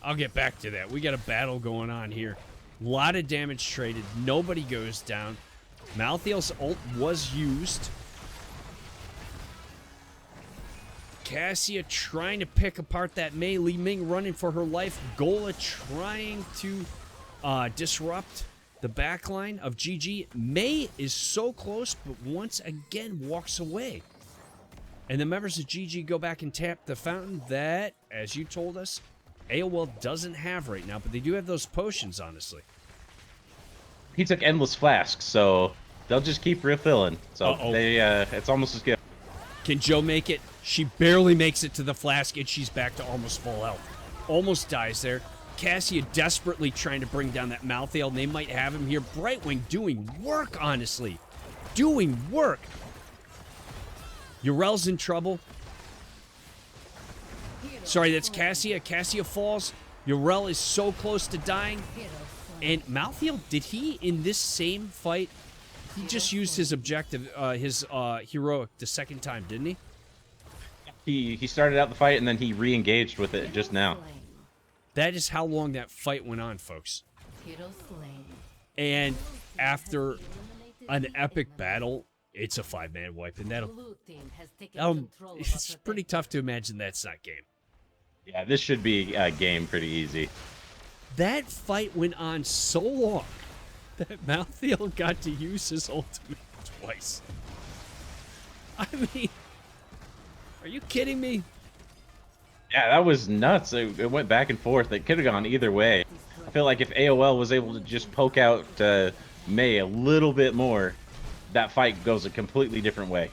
I'll get back to that. We got a battle going on here. A lot of damage traded. Nobody goes down. Malthael's ult was used. Cassia trying to pick apart that Mei. Li Ming running for her life. Gola trying to disrupt the backline of GG. Mei is so close, but once again walks away. And the members of GG go back and tap the fountain that, as you told us, AOL doesn't have right now, but they do have those potions, honestly. He took endless flasks, so they'll just keep refilling. So it's almost as good. Can Joe make it? She barely makes it to the flask, and she's back to almost full health. Almost dies there. Cassia desperately trying to bring down that Malthael. They might have him here. Brightwing doing work, honestly. Doing work. Urel's in trouble. Sorry, that's Cassia. Cassia falls. Urel is so close to dying. And Malthael, did he, in this same fight, he just used his objective, his heroic the second time, didn't he? He started out the fight and then he re-engaged with it just now. That is how long that fight went on, folks. And after an epic battle, it's a 5-man wipe, and it's pretty tough to imagine that's not game. Yeah, this should be a game pretty easy. That fight went on so long that Malthael got to use his ultimate twice. I mean, are you kidding me? Yeah, that was nuts. It went back and forth. It could have gone either way. I feel like if AOL was able to just poke out Mei a little bit more, that fight goes a completely different way.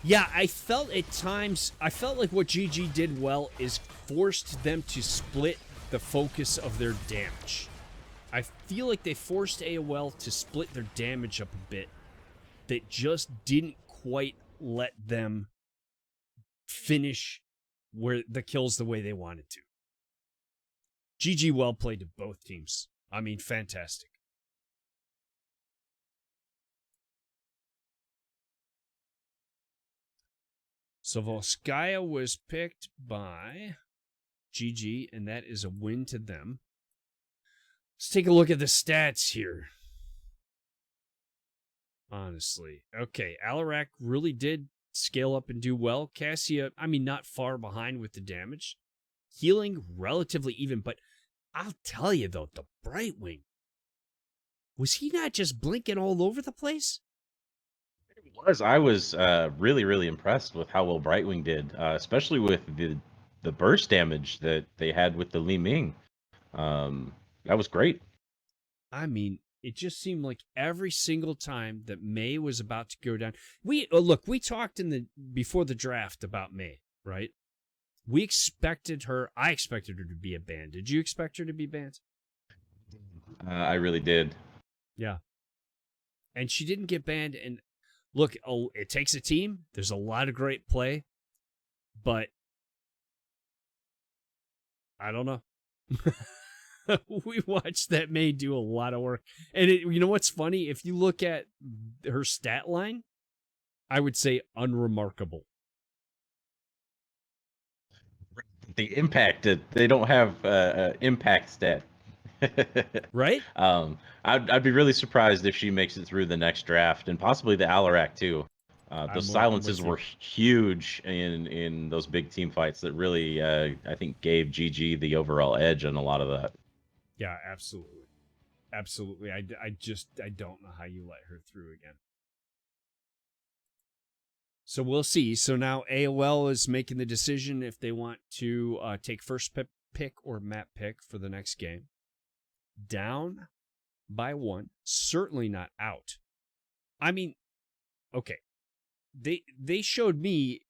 Yeah, I felt at times, like what GG did well is forced them to split the focus of their damage. I feel like they forced AOL to split their damage up a bit. That just didn't quite let them finish where the kills the way they wanted to. GG well played to both teams. I mean, fantastic. So Volskaya was picked by GG, and that is a win to them. Let's take a look at the stats here. Honestly. Okay, Alarak really did scale up and do well. Cassia, I mean, not far behind with the damage. Healing, relatively even, but I'll tell you, though, the Brightwing, was he not just blinking all over the place? I was really, really impressed with how well Brightwing did, especially with the burst damage that they had with the Li Ming. That was great. I mean, it just seemed like every single time that Mei was about to go down. We talked before the draft about Mei, right? I expected her to be a ban. Did you expect her to be banned? I really did. Yeah. And she didn't get banned. And look, it takes a team. There's a lot of great play. But I don't know. We watched that Mei do a lot of work. And you know what's funny? If you look at her stat line, I would say unremarkable. The impact, they don't have impact stat. Right? I'd be really surprised if she makes it through the next draft, and possibly the Alarak too. Those silences were huge in those big team fights that really, I think, gave GG the overall edge on a lot of that. Yeah, absolutely. Absolutely. I don't know how you let her through again. So we'll see. So now AOL is making the decision if they want to take first pick or map pick for the next game. Down by 1, certainly not out. I mean, okay. They showed me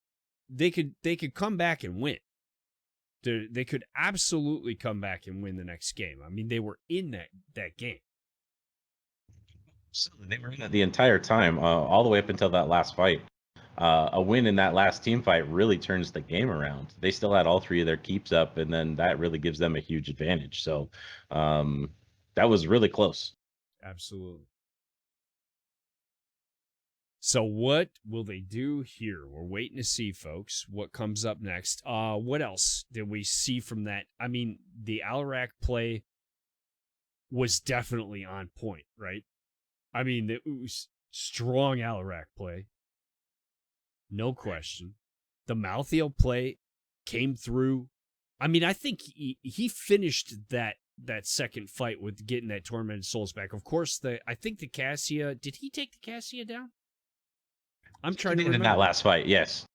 they could come back and win. They could absolutely come back and win the next game. I mean, they were in that game. So they were in it the entire time, all the way up until that last fight. A win in that last team fight really turns the game around. They still had all 3 of their keeps up, and then that really gives them a huge advantage. So that was really close. Absolutely. So what will they do here? We're waiting to see, folks, what comes up next. What else did we see from that? I mean, the Alarak play was definitely on point, right? I mean, it was strong Alarak play. No question. The Malthael play came through. I mean, I think he finished that second fight with getting that Tormented Souls back. Of course, I think the Cassia, did he take the Cassia down? I'm trying to remember. In that last fight, yes.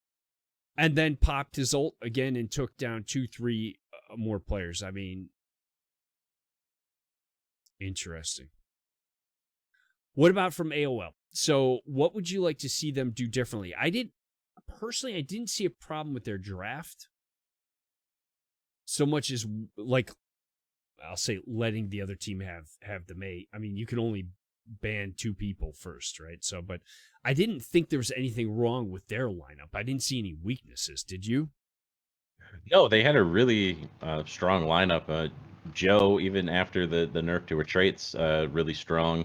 And then popped his ult again and took down 2-3 more players. I mean, interesting. What about from AOL? So what would you like to see them do differently? I didn't see a problem with their draft so much as, like, I'll say, letting the other team have the Mei. I mean, you can only ban 2 people first, right? So, but I didn't think there was anything wrong with their lineup. I didn't see any weaknesses. Did you? No, they had a really strong lineup. Joe, even after the nerf to her traits, really strong.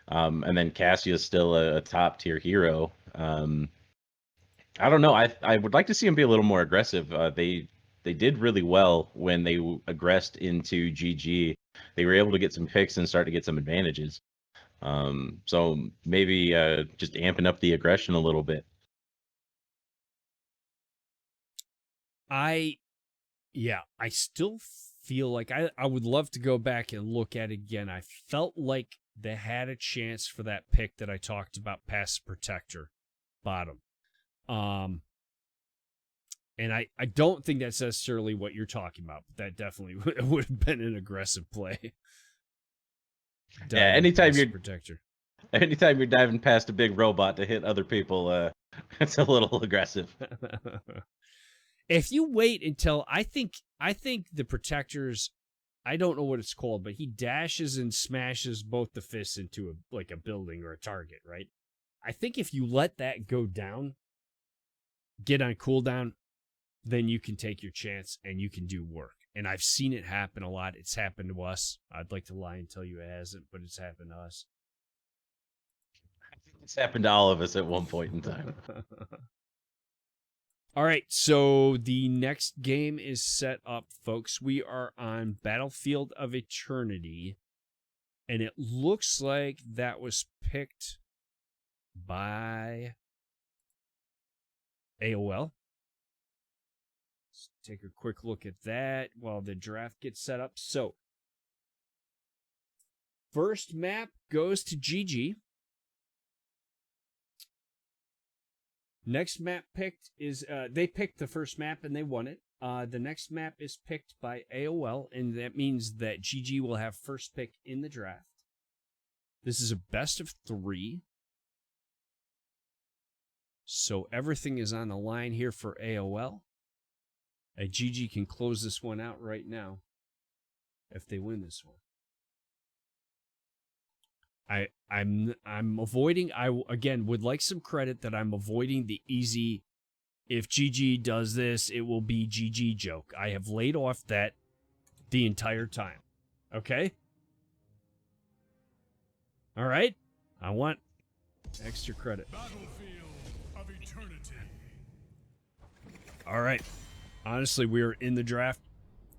And then Cassia's still a top tier hero. I don't know. I would like to see him be a little more aggressive. They did really well when they aggressed into GG. They were able to get some picks and start to get some advantages. So maybe just amping up the aggression a little bit. I still feel like I would love to go back and look at it again. I felt like they had a chance for that pick that I talked about past Protector bottom. And I don't think that's necessarily what you're talking about, but that definitely would have been an aggressive play. Yeah, anytime you're diving past a big robot to hit other people, it's a little aggressive. If you wait until I think the Protectors, I don't know what it's called, but he dashes and smashes both the fists into a building or a target, right? I think if you let that go down, get on cooldown, then you can take your chance and you can do work. And I've seen it happen a lot. It's happened to us. I'd like to lie and tell you it hasn't, but it's happened to us. I think it's happened to all of us at one point in time. All right, so the next game is set up, folks. We are on Battlefield of Eternity, and it looks like that was picked by AOL. Let's take a quick look at that while the draft gets set up. So, first map goes to GG. Next map picked is, they picked the first map and they won it. The next map is picked by AOL, and that means that GG will have first pick in the draft. This is a best of 3. So everything is on the line here for AOL. GG can close this one out right now if they win this one. I'm avoiding. I again would like some credit that I'm avoiding the easy. If GG does this, it will be GG joke. I have laid off that the entire time. Okay. All right. I want extra credit. Battlefield of Eternity. All right. Honestly, we're in the draft.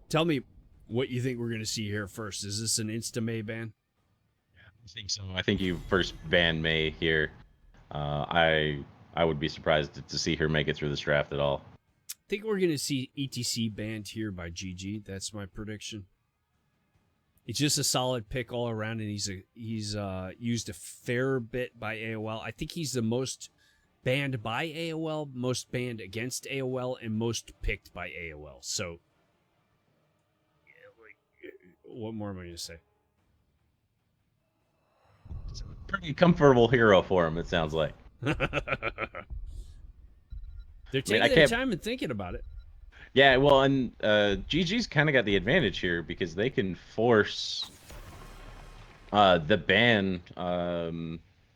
Tell me what you think we're going to see here first. Is this an insta-May ban? I think so. I think you first ban May here. I would be surprised to see her make it through this draft at all. I think we're going to see ETC banned here by GG. That's my prediction. It's just a solid pick all around, and he's used a fair bit by AOL. I think he's the most banned by AOL, most banned against AOL, and most picked by AOL. So, what more am I going to say? It's a pretty comfortable hero for him, it sounds like. They're taking their time and thinking about it. Yeah, well, and GG's kind of got the advantage here because they can force the ban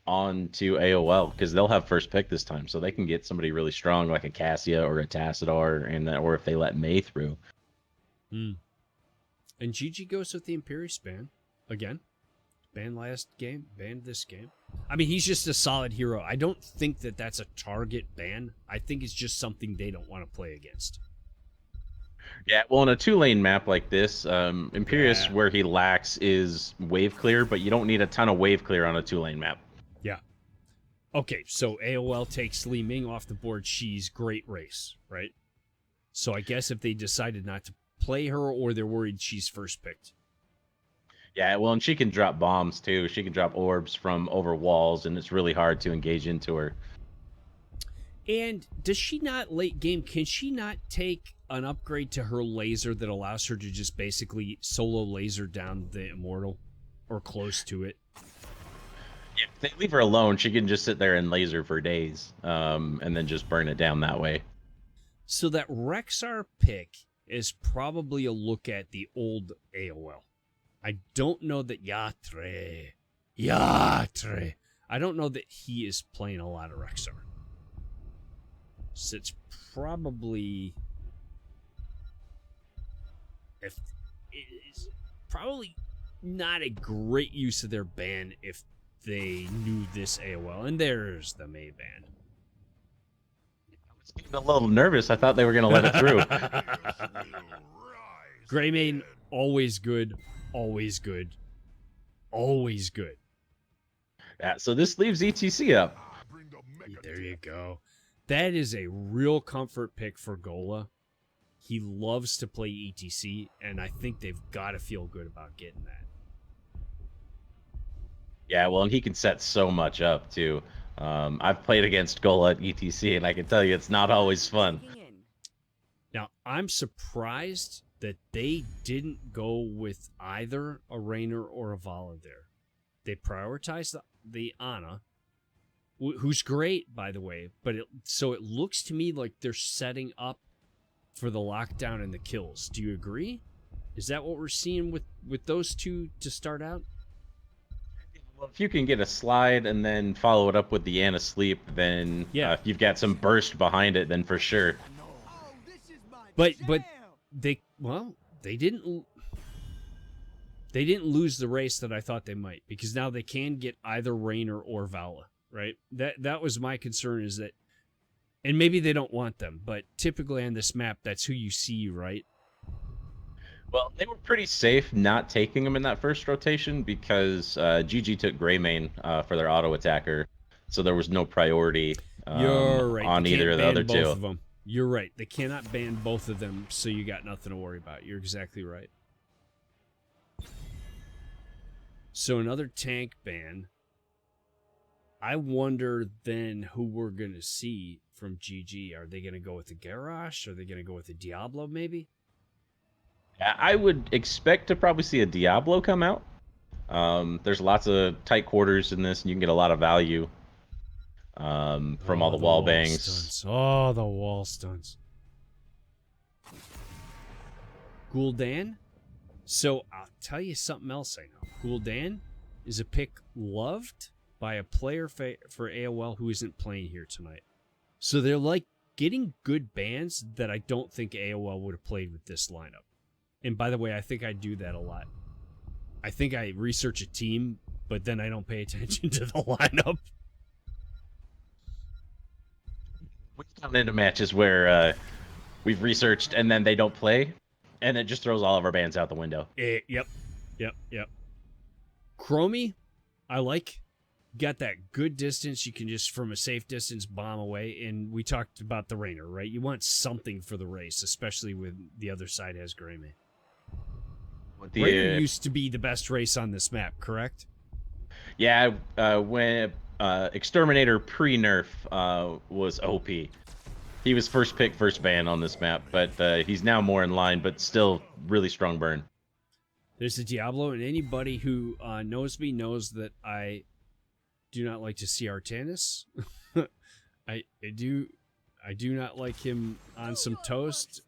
onto AOL because they'll have first pick this time, so they can get somebody really strong like a Cassia or a Tassadar, or if they let May through. And GG goes with the Imperius ban again. Banned last game, banned this game. I mean, he's just a solid hero. I don't think that that's a target ban. I think it's just something they don't want to play against. Yeah, well, in a 2-lane map like this, Imperius, where he lacks is wave clear, but you don't need a ton of wave clear on a 2-lane map. Yeah. Okay, so AOL takes Li Ming off the board. She's great race, right? So I guess if they decided not to play her, or they're worried she's first picked. Yeah, well, and she can drop bombs too. She can drop orbs from over walls, and it's really hard to engage into her. And does she not, late game, can she not take an upgrade to her laser that allows her to just basically solo laser down the Immortal, or close to it? Yeah, if they leave her alone, she can just sit there and laser for days, and then just burn it down that way. So that Rexar pick is probably a look at the old AOL. I don't know that Yatre Yatre. I don't know that he is playing a lot of Rexar. So it's probably... If it is probably not a great use of their ban if they knew this AOL. And there's the May ban. I was getting a little nervous. I thought they were going to let it through. Greymane, always good, always good, always good. Yeah, so this leaves ETC up. There you go. That is a real comfort pick for Gola. He loves to play ETC, and I think they've got to feel good about getting that. Yeah, well, and he can set so much up, too. I've played against Gola at ETC, and I can tell you it's not always fun. Now, I'm surprised that they didn't go with either a Raynor or a Vala there. They prioritized the Ana, who's great, by the way, but so it looks to me like they're setting up for the lockdown and the kills. Do you agree? Is that what we're seeing with those two to start out? Well, if you can get a slide and then follow it up with the Ana Sleep, then yeah. If you've got some burst behind it, then for sure. But they didn't lose the race that I thought they might, because now they can get either Raynor or Vala, right? That was my concern, is that, and maybe they don't want them, but typically on this map, that's who you see, right? Well, they were pretty safe not taking them in that first rotation because GG took Greymane for their auto attacker, so there was no priority You're right. on either of the other two. Both of them. You're right. They cannot ban both of them, so you got nothing to worry about. You're exactly right. So another tank ban. I wonder then who we're going to see from GG. Are they going to go with the Garrulous? Are they going to go with the Diablo, maybe? I would expect to probably see a Diablo come out. There's lots of tight quarters in this, and you can get a lot of value from all the wall bangs. Stunts. Oh, the wall stunts. Gul'dan? So I'll tell you something else I know. Gul'dan is a pick loved by a player for AOL who isn't playing here tonight. So they're like getting good bans that I don't think AOL would have played with this lineup. And by the way, I think I do that a lot. I think I research a team, but then I don't pay attention to the lineup. We've gotten into matches where we've researched and then they don't play, and it just throws all of our bans out the window. Yep. Chromie, I like. Got that good distance. You can just, from a safe distance, bomb away. And we talked about the Raynor, right? You want something for the race, especially when the other side has Greymane. Raynor used to be the best race on this map, correct? Yeah, when Exterminator pre-nerf was OP. He was first pick, first ban on this map, but he's now more in line, but still really strong burn. There's the Diablo, and anybody who knows me knows that I do not like to see Artanis. I do not like him on some toast.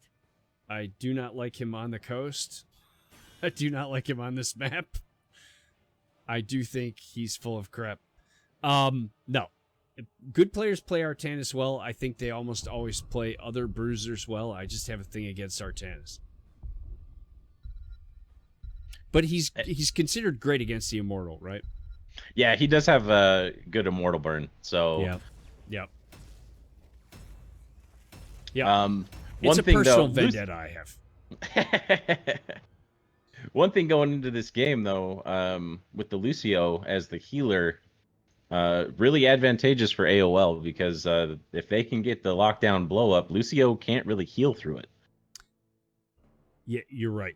I do not like him on the coast. I do not like him on this map. I do think he's full of crap. No. Good players play Artanis well. I think they almost always play other bruisers well. I just have a thing against Artanis. But he's considered great against the Immortal, right? Yeah, he does have a good Immortal burn. So yeah. It's a personal vendetta I have. One thing going into this game, though, with the Lucio as the healer, really advantageous for AOL because if they can get the lockdown blow up, Lucio can't really heal through it. Yeah, you're right.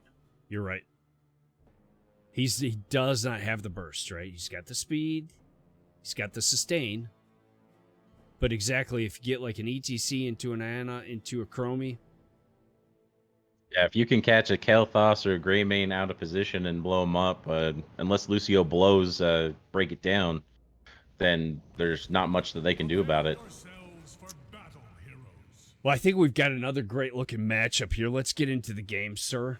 He does not have the burst, right? He's got the speed, he's got the sustain, but exactly if you get like an ETC into an Ana into a Chromie. Yeah, if you can catch a Kael'thas or a Greymane out of position and blow him up, unless Lucio blows, break it down, then there's not much that they can do about it. Well, I think we've got another great looking matchup here. Let's get into the game, sir.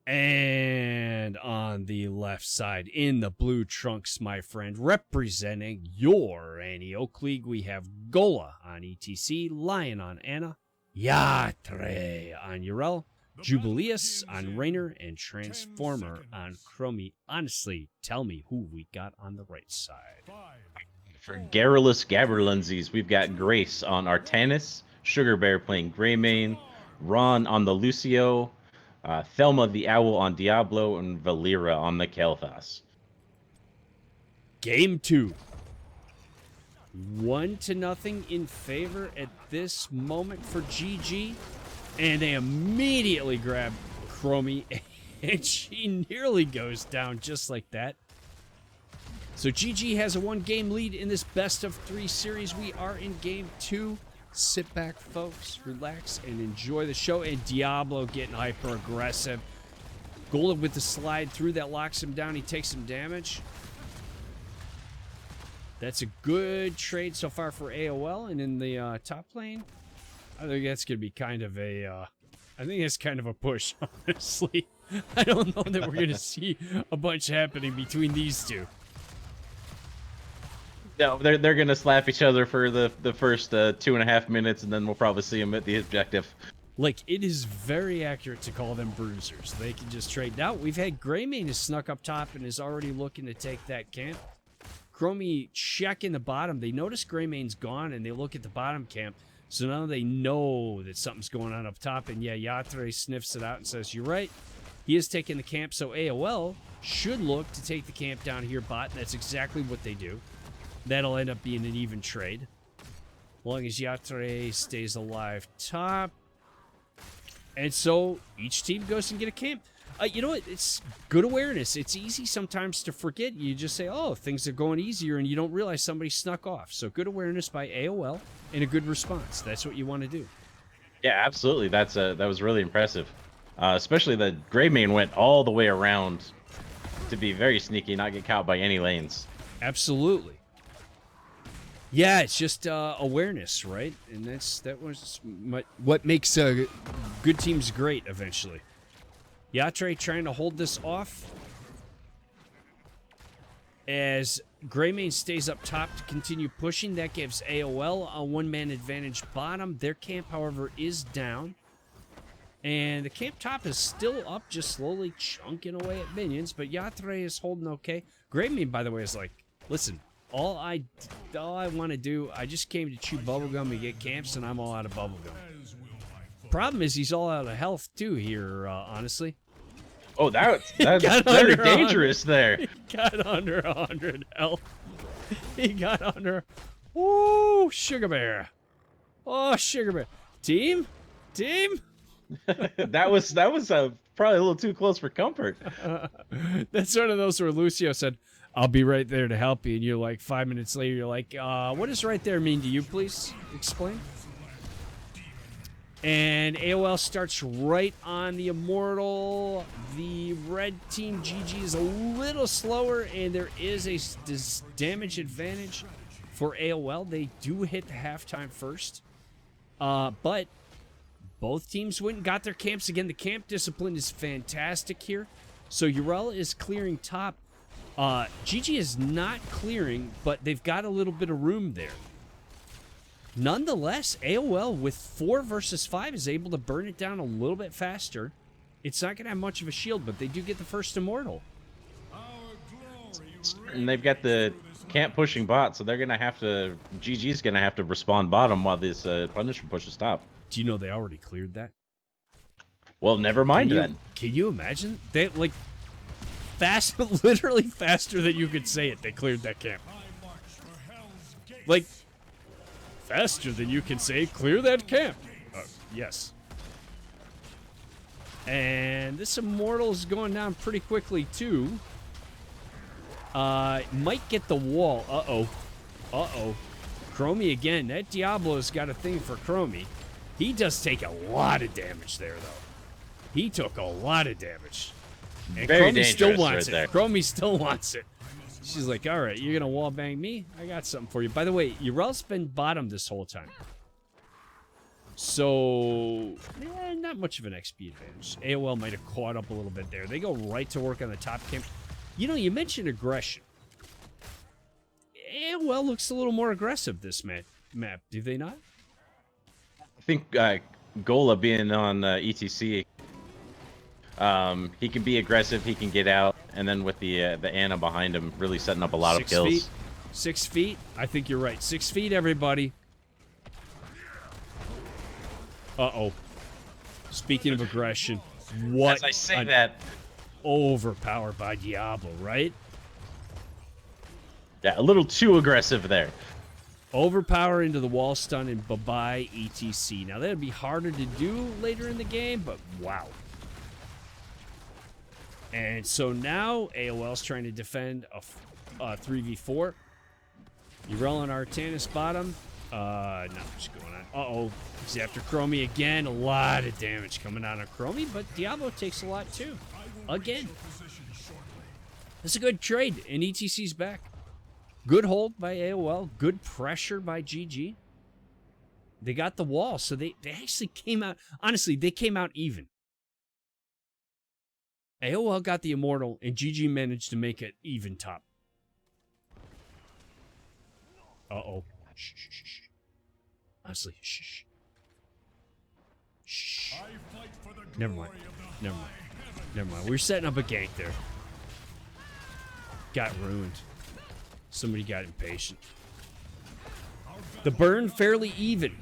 And on on the left side in the blue trunks, my friend, representing your Annie Oak League. We have Gola on ETC, Lion on Anna, Yatre on Urel, Jubileus on Rainer, and Transformer on Chromie. Honestly, tell me who we got on the right side. For Garrulous Gaberlunzies, we've got Grace on Artanis, Sugar Bear playing Greymane, Ron on the Lucio, Thelma the Owl on Diablo, and Valera on the Kel'Thas. Game 2. 1-0 in favor at this moment for GG. And they immediately grab Chromie, and she nearly goes down just like that. So GG has a 1-game lead in this best-of-3 series. We are in Game 2. Sit back, folks, relax, and enjoy the show. And Diablo getting hyper-aggressive. Gola with the slide through that locks him down. He takes some damage. That's a good trade so far for AOL. And in the top lane, I think that's going to be kind of a... I think it's kind of a push, honestly. I don't know that we're going to see a bunch happening between these two. No, they're gonna slap each other for the first 2.5 minutes, and then we'll probably see them at the objective. Like, it is very accurate to call them bruisers. They can just trade. Now, we've had Greymane has snuck up top and is already looking to take that camp. Chromie checking the bottom. They notice Greymane's gone, and they look at the bottom camp. So now they know that something's going on up top. And yeah, Yatre sniffs it out and says, you're right. He is taking the camp, so AOL should look to take the camp down here bot. And that's exactly what they do. That'll end up being an even trade. As long as Yatre stays alive top. And so each team goes and get a camp. You know what? It's good awareness. It's easy sometimes to forget. You just say, oh, things are going easier, and you don't realize somebody snuck off. So good awareness by AOL and a good response. That's what you want to do. Yeah, absolutely. That was really impressive. Especially that Greymane went all the way around to be very sneaky, not get caught by any lanes. Absolutely. Yeah, it's just awareness, right? And that was what makes good teams great eventually. Yatre trying to hold this off as Greymane stays up top to continue pushing. That gives AOL a one-man advantage bottom. Their camp, however, is down. And the camp top is still up, just slowly chunking away at minions. But Yatre is holding okay. Greymane, by the way, is like, listen, all I want to do, I just came to chew bubblegum and get camps, and I'm all out of bubblegum. Problem is, he's all out of health, too, here, honestly. Oh, that's very dangerous there. He got under 100 health. He got under... Ooh, Sugar Bear. Oh, Sugar Bear. Team? that was probably a little too close for comfort. That's one of those where Lucio said, I'll be right there to help you. And you're like, 5 minutes later, you're like, what does right there mean to you, please? Explain. And AOL starts right on the Immortal. The red team GG is a little slower, and there is a damage advantage for AOL. They do hit the halftime first. But both teams went and got their camps again. The camp discipline is fantastic here. So Urel is clearing top. GG is not clearing, but they've got a little bit of room there. Nonetheless, AOL with 4 versus 5 is able to burn it down a little bit faster. It's not going to have much of a shield, but they do get the first Immortal. And they've got the camp pushing bot, so they're going to have to... GG's going to have to respond bottom while this Punisher pushes top. Do you know they already cleared that? Well, never mind then. Can you imagine? They, like, fast, literally faster than you could say it, they cleared that camp. Like... faster than you can say, clear that camp. Yes. And this Immortal is going down pretty quickly, too. Might get the wall. Uh-oh. Chromie again. That Diablo's got a thing for Chromie. He does take a lot of damage there, though. He took a lot of damage. And Very Chromie still dangerous wants right there. it. Chromie still wants it. She's like, all right, you're going to wallbang me? I got something for you. By the way, Urel's been bottom this whole time. So, not much of an XP advantage. AOL might have caught up a little bit there. They go right to work on the top camp. You know, you mentioned aggression. AOL looks a little more aggressive this map, do they not? I think Gola being on ETC, he can be aggressive, he can get out, and then with the Ana behind him, really setting up a lot of kills. Feet. 6 feet? I think you're right. 6 feet, everybody. Uh-oh. Speaking of aggression, what As I say that, overpowered by Diablo, right? yeah, a little too aggressive there. Overpower into the wall stun and bye-bye ETC. Now, that would be harder to do later in the game, but wow. And so now AOL's trying to defend a 3v4. Urel and Artanis bottom. Not much going on. Uh-oh. He's after Chromie again. A lot of damage coming out on Chromie, but Diablo takes a lot too. Again. That's a good trade, and ETC's back. Good hold by AOL. Good pressure by GG. They got the wall, so they actually came out... Honestly, they came out even. AOL got the Immortal, and GG managed to make it even top. Uh-oh. Shh, shh, shh, shh. Honestly, shh, shh. Shh. Never mind. Never mind. Never mind. We're setting up a gank there. Got ruined. Somebody got impatient. The burn fairly even.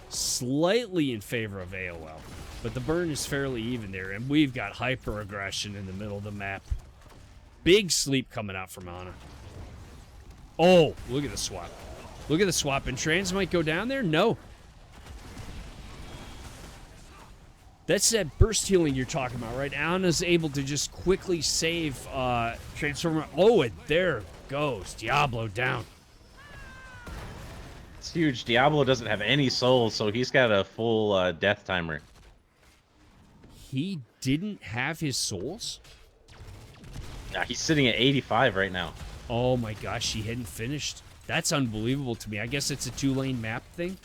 Slightly in favor of AOL. But the burn is fairly even there. And we've got hyper aggression in the middle of the map. Big sleep coming out from Ana. Oh, look at the swap. Look at the swap. And Trans might go down there? No. That's that burst healing you're talking about, right? Ana's able to just quickly save Transformer. Oh, and there goes Diablo down. It's huge. Diablo doesn't have any souls, so he's got a full death timer. He didn't have his souls? Yeah, he's sitting at 85 right now. Oh my gosh, he hadn't finished. That's unbelievable to me. I guess it's a 2-lane map thing.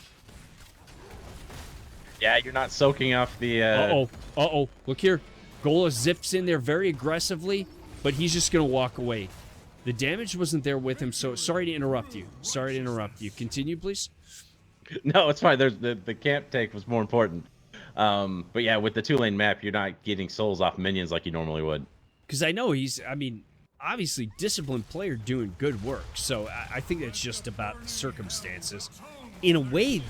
Yeah, you're not soaking off the... Uh-oh. Uh-oh. Look here. Gola zips in there very aggressively, but he's just going to walk away. The damage wasn't there with him, so sorry to interrupt you. Sorry to interrupt you. Continue, please. No, it's fine. There's the camp take was more important. But yeah, with the 2-lane map, you're not getting souls off minions like you normally would. Because I know he's, I mean, obviously disciplined player doing good work, so I think that's just about the circumstances. In a way,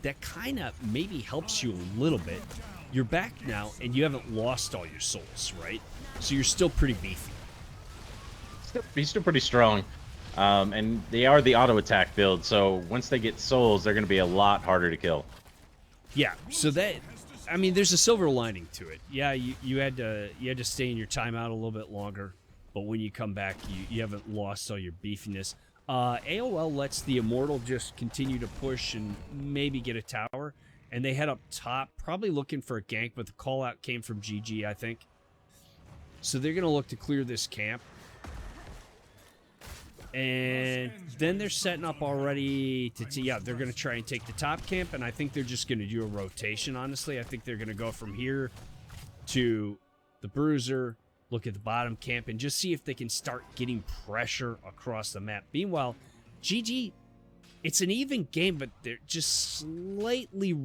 that kind of maybe helps you a little bit. You're back now, and you haven't lost all your souls, right? So you're still pretty beefy. He's still pretty strong. And they are the auto attack build, so once they get souls, they're going to be a lot harder to kill. Yeah, so that, I mean, there's a silver lining to it. Yeah, you had to stay in your timeout a little bit longer, but when you come back, you haven't lost all your beefiness. AOL lets the Immortal just continue to push and maybe get a tower, and they head up top, probably looking for a gank, but the call out came from GG, I think. So they're going to look to clear this camp. And then they're setting up already to yeah, they're going to try and take the top camp, and I think they're just going to do a rotation, honestly. I think they're going to go from here to the Bruiser, look at the bottom camp, and just see if they can start getting pressure across the map. Meanwhile, GG, it's an even game, but they're just slightly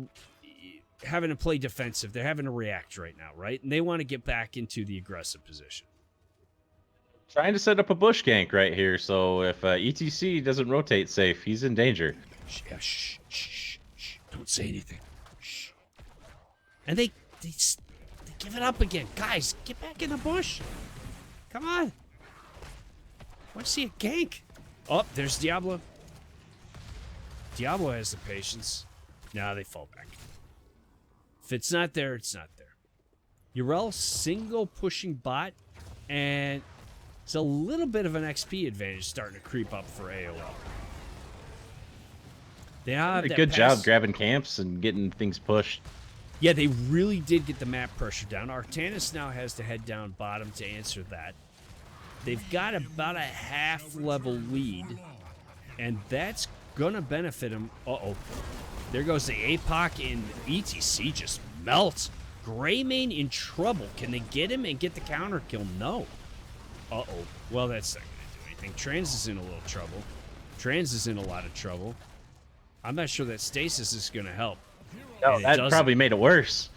having to play defensive. They're having to react right now, right? And they want to get back into the aggressive position. Trying to set up a bush gank right here, so if ETC doesn't rotate safe, he's in danger. Shh, shh, shh, shh. Don't say anything. Shh. And they give it up again. Guys, get back in the bush. Come on. I want to see a gank. Oh, there's Diablo. Diablo has the patience. Now they fall back. If it's not there, it's not there. Urel single pushing bot, and it's a little bit of an XP advantage starting to creep up for AOL. They have a good job grabbing camps and getting things pushed. Yeah, they really did get the map pressure down. Artanis now has to head down bottom to answer that. They've got about a half-level lead, and that's going to benefit them. Uh-oh. There goes the APOC, and ETC just melts. Greymane in trouble. Can they get him and get the counter kill? No. Uh-oh. Well, that's not going to do anything. Trans is in a little trouble. Trans is in a lot of trouble. I'm not sure that stasis is going to help. No, that probably made it worse.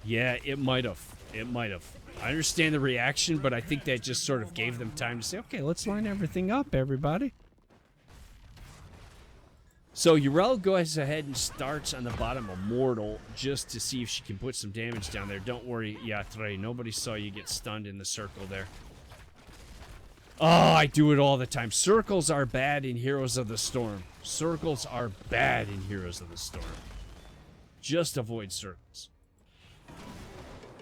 Yeah, it might have. It might have. I understand the reaction, but I think that just sort of gave them time to say, okay, let's line everything up, everybody. So Urel goes ahead and starts on the bottom of Mortal just to see if she can put some damage down there. Don't worry, Yatre. Nobody saw you get stunned in the circle there. Oh, I do it all the time. Circles are bad in Heroes of the Storm. Circles are bad in Heroes of the Storm. Just avoid circles.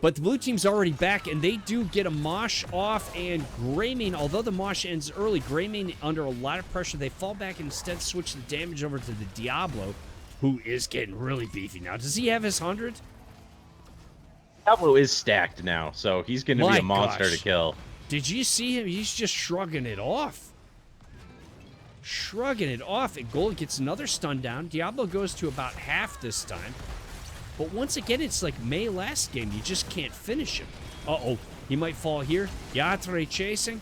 But the blue team's already back, and they do get a Mosh off, and Greymane, although the Mosh ends early, Greymane, under a lot of pressure, they fall back and instead switch the damage over to the Diablo, who is getting really beefy now. Does he have his 100? Diablo is stacked now, so he's going to be a monster gosh. to kill. Did you see him? He's just shrugging it off. Shrugging it off, and Gold gets another stun down. Diablo goes to about half this time. But once again, it's like May last game. You just can't finish him. Uh-oh. He might fall here. Yatre chasing.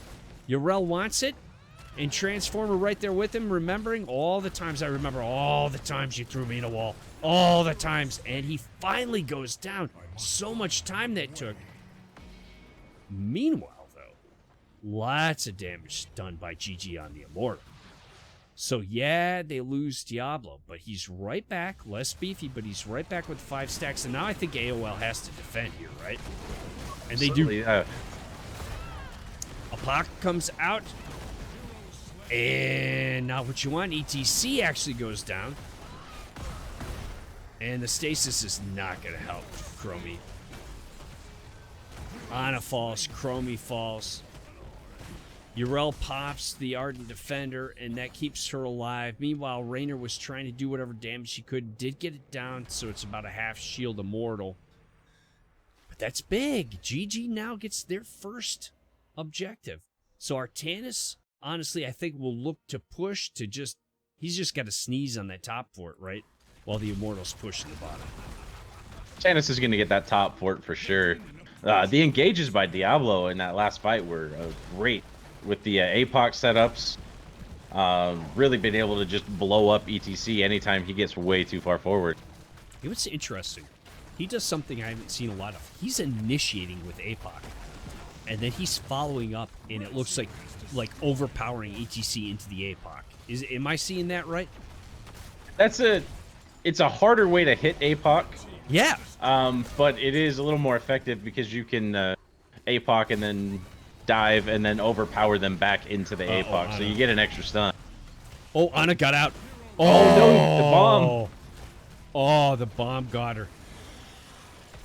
Urel wants it. And Transformer right there with him, remembering all the times. I remember all the times you threw me in a wall. All the times. And he finally goes down. So much time that took. Meanwhile, though, lots of damage done by GG on the Immortal. So, yeah, they lose Diablo, but he's right back. Less beefy, but he's right back with 5 stacks. And now I think AOL has to defend here, right? And they do. Apoc comes out. And not what you want. ETC actually goes down. And the stasis is not going to help Chromie. Ana falls. Chromie falls. Urel pops the Ardent Defender, and that keeps her alive. Meanwhile, Raynor was trying to do whatever damage she could. Did get it down, so it's about a half shield Immortal. But that's big. GG now gets their first objective. So Artanis, honestly, I think will look to push to just... He's just got to sneeze on that top fort, right? While the Immortals push in the bottom. Artanis is going to get that top fort for sure. The engages by Diablo in that last fight were great. With the APOC setups, really been able to just blow up ETC anytime he gets way too far forward. It was interesting. He does something I haven't seen a lot of. He's initiating with APOC, and then he's following up, and it looks like overpowering ETC into the APOC. Am I seeing that right? It's a harder way to hit APOC. Yeah. But it is a little more effective because you can APOC and then dive and then overpower them back into the APOC, so you get an extra stun. Oh, Ana got out. Oh no, the bomb. Oh, the bomb got her.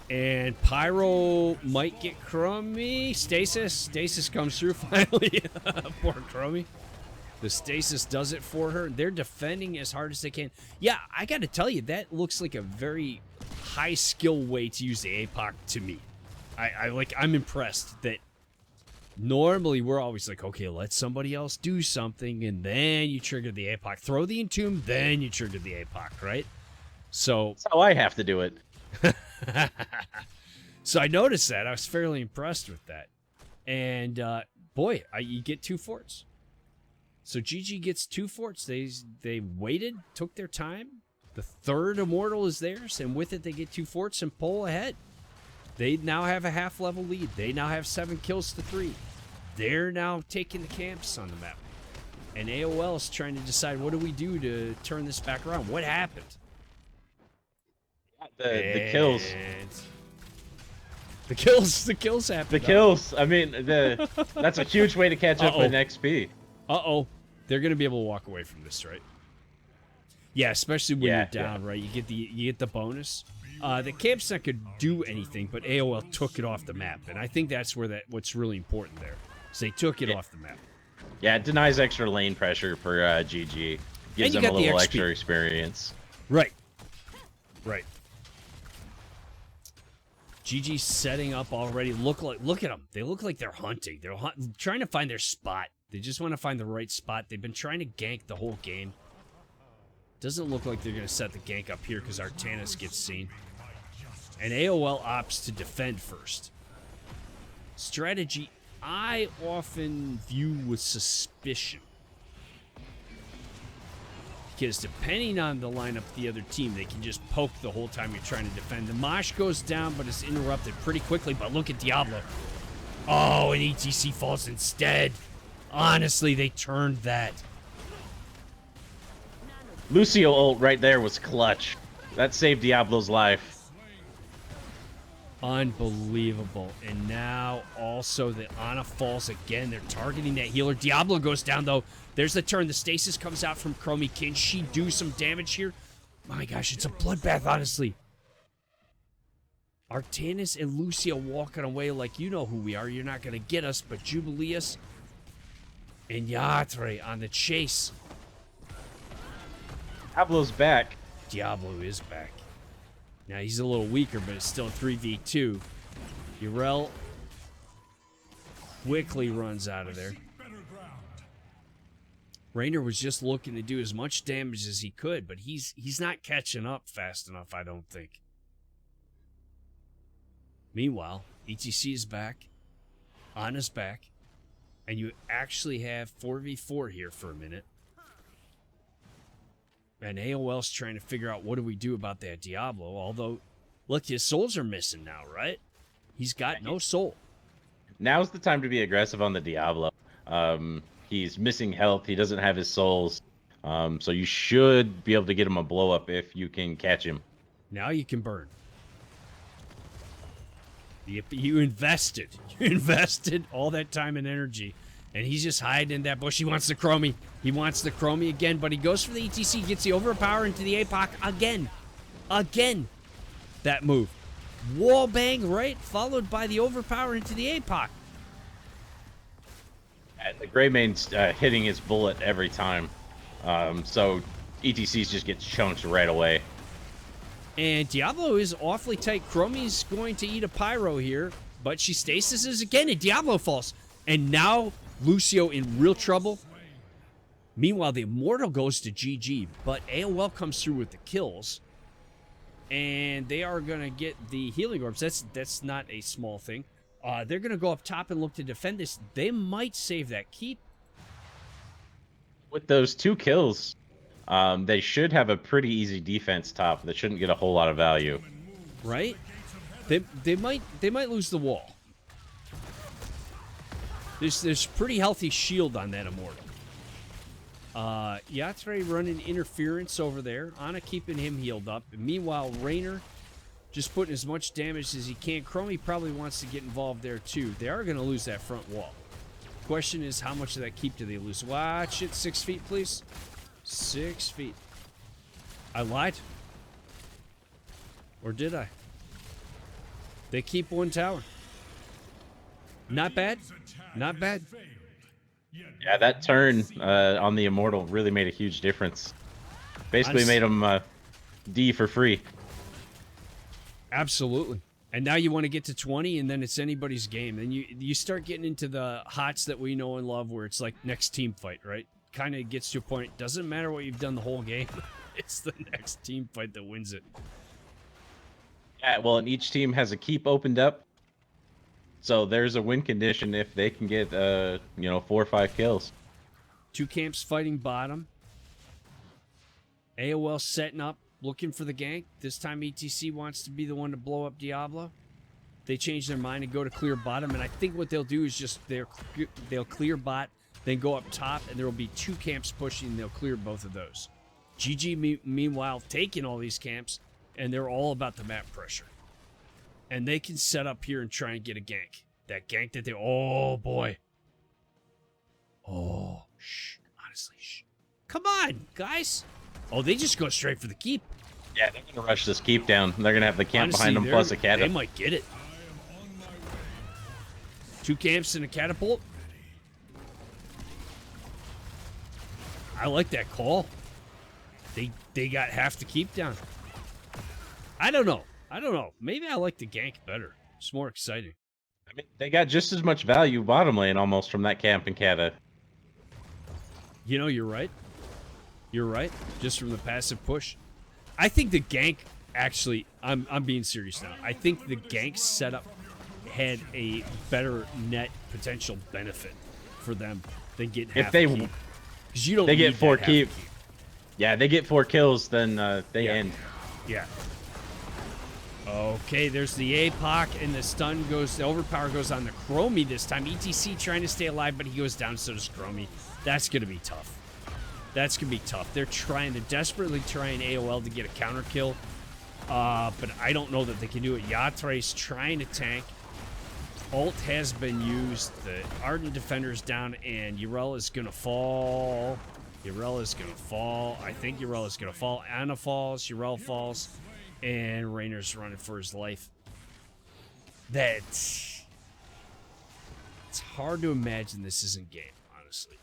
And Pyro might get Chromie. Stasis comes through finally. Poor Chromie. The stasis does it for her. They're defending as hard as they can. Yeah, I got to tell you, that looks like a very high skill way to use the APOC to me. I'm impressed that normally we're always like, okay, let somebody else do something, and then you trigger the APOC. Throw the Entomb, then you trigger the APOC, right? So that's how I have to do it. So I noticed that. I was fairly impressed with that. And boy, you get 2 forts. So GG gets 2 forts. They waited, took their time. The 3rd Immortal is theirs, and with it they get 2 forts and pull ahead. They now have a half-level lead. They now have 7 kills to 3. They're now taking the camps on the map. And AOL is trying to decide, what do we do to turn this back around? What happened? The kills. The kills happened. The kills. I mean, that's a huge way to catch up with XP. Uh-oh. They're going to be able to walk away from this, right? Yeah, especially when you're down, right? You get the bonus. The camp's not going to do anything, but AOL took it off the map, and I think that's what's really important there. So they took it off the map. Yeah, it denies extra lane pressure for GG. Gives them a little extra experience. Right. Right. GG's setting up already. Look at them. They look like they're hunting. They're trying to find their spot. They just want to find the right spot. They've been trying to gank the whole game. Doesn't look like they're going to set the gank up here because Artanis gets seen. And AOL opts to defend first. Strategy I often view with suspicion. Because depending on the lineup of the other team, they can just poke the whole time you're trying to defend. The Mosh goes down, but it's interrupted pretty quickly. But look at Diablo. Oh, and ETC falls instead. Honestly, they turned that. Lucio ult right there was clutch. That saved Diablo's life. Unbelievable. And now also the Ana falls again. They're targeting that healer. Diablo goes down, though. There's the turn. The stasis comes out from Chromie. Can she do some damage here? My gosh, it's a bloodbath, honestly. Artanis and Lucio walking away like, you know who we are. You're not going to get us, but Jubileus and Yatre on the chase. Diablo's back. Diablo is back. Now, he's a little weaker, but it's still a 3v2. Urel quickly runs out of there. Raynor was just looking to do as much damage as he could, but he's not catching up fast enough, I don't think. Meanwhile, ETC is back. Ana's back. And you actually have 4v4 here for a minute. And AOL's trying to figure out what do we do about that Diablo. Although, look, his souls are missing now, right? He's got no soul. Now's the time to be aggressive on the Diablo. He's missing health. He doesn't have his souls. So you should be able to get him a blow up if you can catch him. Now you can burn. You invested. You invested all that time and energy. And he's just hiding in that bush. He wants the Chromie. He wants the Chromie again, but he goes for the ETC, gets the overpower into the APOC again. Again. That move. Wall bang, right? Followed by the overpower into the APOC. And the Greymane's hitting his bullet every time. So ETCs just gets chunked right away. And Diablo is awfully tight. Chromie's going to eat a pyro here, but she stasises again, and Diablo falls. And now Lucio in real trouble. Meanwhile, the Immortal goes to GG, but AOL comes through with the kills. And they are going to get the healing orbs. That's not a small thing. They're going to go up top and look to defend this. They might save that keep. With those 2 kills, they should have a pretty easy defense top. That shouldn't get a whole lot of value. Right? They might lose the wall. There's pretty healthy shield on that Immortal. Yatre running interference over there. Ana keeping him healed up. And meanwhile, Raynor just putting as much damage as he can. Chromie probably wants to get involved there too. They are going to lose that front wall. Question is, how much of that keep do they lose? Watch it. 6 feet, please. 6 feet. I lied. Or did I? They keep 1 tower. Not bad. Not bad. Yeah, that turn on the Immortal really made a huge difference. Basically made him D for free. Absolutely. And now you want to get to 20, and then it's anybody's game. And you start getting into the hots that we know and love, where it's like next team fight, right? Kind of gets to a point. Doesn't matter what you've done the whole game. It's the next team fight that wins it. Yeah, well, and each team has a keep opened up. So there's a win condition if they can get, 4 or 5 kills. 2 camps fighting bottom. AOL setting up, looking for the gank. This time ETC wants to be the one to blow up Diablo. They change their mind and go to clear bottom. And I think what they'll do is just they'll clear bot, then go up top, and there will be 2 camps pushing, and they'll clear both of those. GG, meanwhile, taking all these camps, and they're all about the map pressure. And they can set up here and try and get a gank. That gank that they... Oh, boy. Oh, shh. Honestly, shh. Come on, guys. Oh, they just go straight for the keep. Yeah, they're going to rush this keep down. They're going to have the camp Honestly, behind them plus a they catapult. might get it. 2 camps and a catapult. I like that call. They got half the keep down. I don't know. Maybe I like the gank better. It's more exciting. I mean, they got just as much value bottom lane almost from that camp and cata. You know, you're right. You're right. Just from the passive push. I think the gank, actually, I'm being serious now. I think the gank setup had a better net potential benefit for them than getting half a keep. Because you don't they need get 4 that half a keep. Yeah, they get 4 kills, then they end. Yeah. Okay, there's the APOC, and the stun goes, the overpower goes on the Chromie this time. ETC trying to stay alive, but he goes down, so does Chromie. That's going to be tough. That's going to be tough. They're desperately trying AOL to get a counter kill, but I don't know that they can do it. Yatre's trying to tank. Ult has been used. The Ardent Defender's down, and Yrel is going to fall. Yrel is going to fall. I think Yrel is going to fall. Anna falls. Yrel falls. And Rainer's running for his life. It's hard to imagine this isn't game, honestly.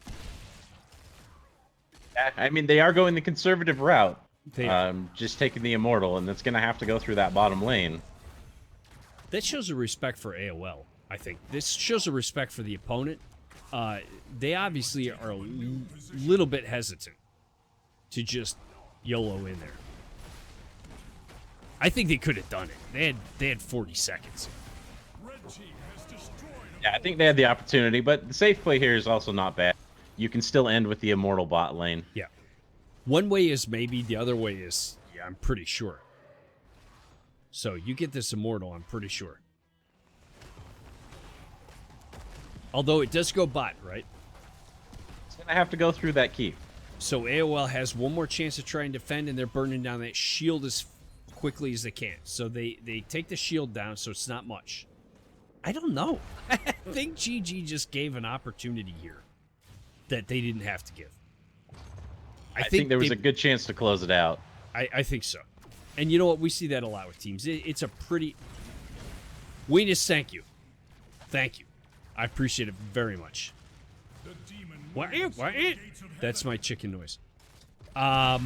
I mean, they are going the conservative route. They just taking the Immortal, and it's going to have to go through that bottom lane. That shows a respect for AOL, I think. This shows a respect for the opponent. They obviously are a little bit hesitant to just YOLO in there. I think they could have done it. They had 40 seconds. Yeah, I think they had the opportunity, but the safe play here is also not bad. You can still end with the Immortal bot lane. Yeah. One way is maybe, the other way is, yeah, I'm pretty sure. So you get this Immortal, I'm pretty sure. Although it does go bot, right? It's going to have to go through that keep. So AOL has one more chance to try and defend, and they're burning down that shield as quickly as they can. So they take the shield down, so it's not much. I don't know. I think GG just gave an opportunity here that they didn't have to give. I think there was a good chance to close it out. I think so. And you know what? We see that a lot with teams. It's a pretty... Weenus, thank you. Thank you. I appreciate it very much. What? That's my chicken noise. I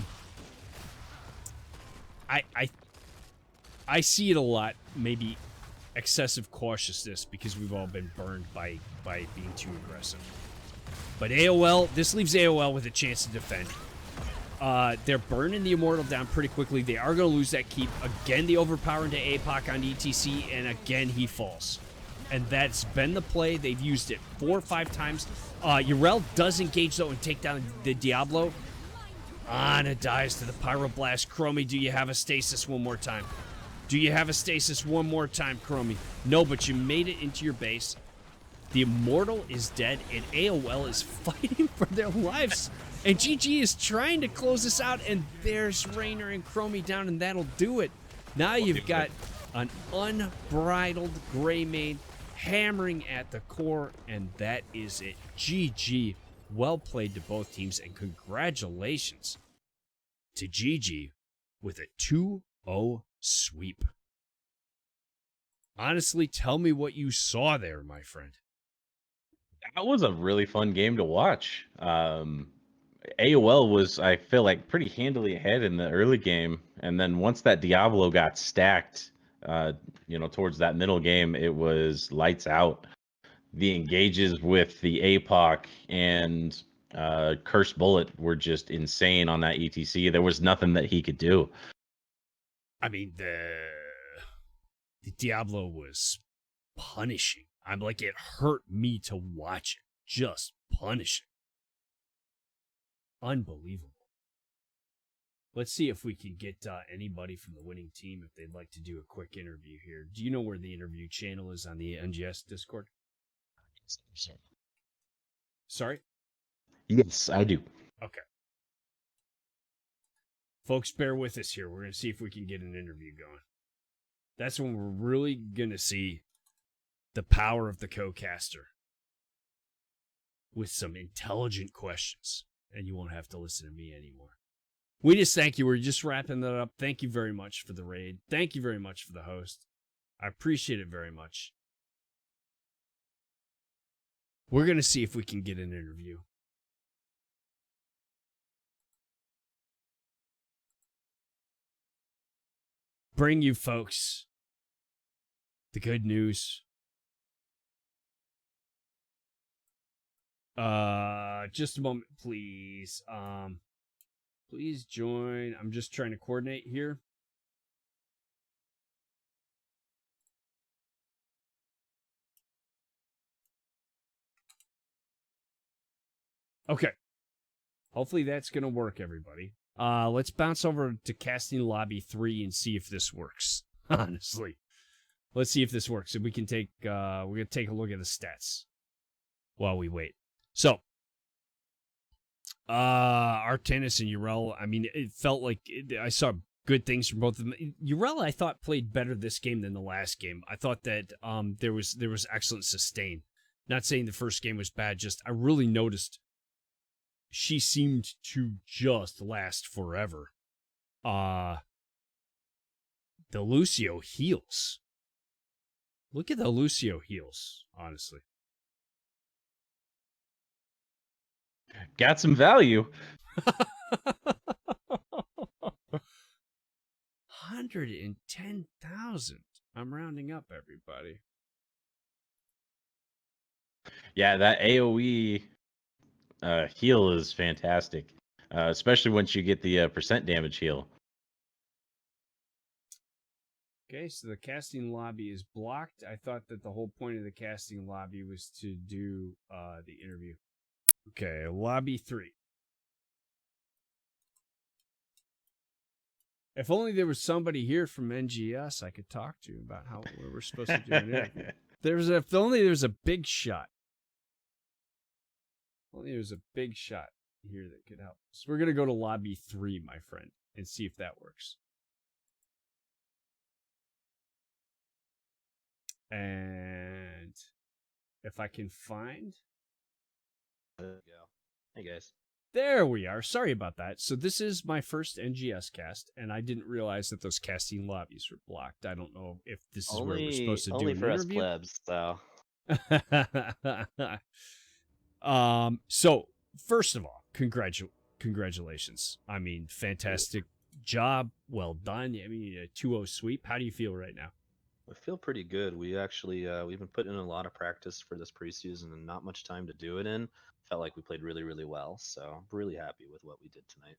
see it a lot. Maybe excessive cautiousness because we've all been burned by being too aggressive. But AOL, this leaves AOL with a chance to defend. They're burning the Immortal down pretty quickly. They are going to lose that keep. Again, the overpower into APOC on ETC, and again, he falls. And that's been the play. They've used it 4 or 5 times. Yrel does engage, though, and take down the Diablo. Ana dies to the Pyroblast. Chromie, do you have a stasis one more time? Do you have a stasis one more time, Chromie? No, but you made it into your base. The Immortal is dead, and AOL is fighting for their lives. And GG is trying to close this out, and there's Rainer and Chromie down, and that'll do it. Now you've got an unbridled Greymane hammering at the core, and that is it. GG. Well played to both teams, and congratulations to GG with a 2-0 sweep. Honestly, tell me what you saw there, my friend. That was a really fun game to watch. AOL was, I feel like, pretty handily ahead in the early game, and then once that Diablo got stacked, towards that middle game, it was lights out. The engages with the APOC and Cursed Bullet were just insane on that ETC. There was nothing that he could do. I mean, the Diablo was punishing. I'm like, it hurt me to watch it. Just punishing. Unbelievable. Let's see if we can get anybody from the winning team if they'd like to do a quick interview here. Do you know where the interview channel is on the NGS Discord? Sorry? Yes, I do. Okay. Folks, bear with us here. We're going to see if we can get an interview going. That's when we're really going to see the power of the co-caster with some intelligent questions. And you won't have to listen to me anymore. We just thank you. We're just wrapping that up. Thank you very much for the raid. Thank you very much for the host. I appreciate it very much. We're going to see if we can get an interview. Bring you folks the good news. Just a moment, please. Please join. I'm just trying to coordinate here. Okay. Hopefully that's going to work, everybody. Let's bounce over to Casting Lobby 3 and see if this works. Honestly. Let's see if this works. If we can take, we're going to take a look at the stats while we wait. So, Artanis and Urel, I mean, it felt like I saw good things from both of them. Urel, I thought, played better this game than the last game. I thought that there was excellent sustain. Not saying the first game was bad, just I really noticed she seemed to just last forever. The Lucio heals. Look at the Lucio heals, honestly. Got some value. 110,000. I'm rounding up, everybody. Yeah, that AOE heal is fantastic, especially once you get the percent damage heal. Okay, so the casting lobby is blocked. I thought that the whole point of the casting lobby was to do the interview. Okay, lobby 3. If only there was somebody here from NGS I could talk to about how we're supposed to do an interview. If only there was a big shot. If only there was a big shot here that could help us. We're going to go to lobby 3, my friend, and see if that works. And if I can find... There we go. Hey, guys. There we are. Sorry about that. So this is my first NGS cast, and I didn't realize that those casting lobbies were blocked. I don't know if this is where we're supposed to do only an for interview. us plebs, so. So first of all, congratulations. I mean, fantastic job. Well done. I mean, a 2-0 sweep. How do you feel right now? I feel pretty good. We actually we've been putting in a lot of practice for this preseason and not much time to do it in. Felt like we played really, really well. So I'm really happy with what we did tonight.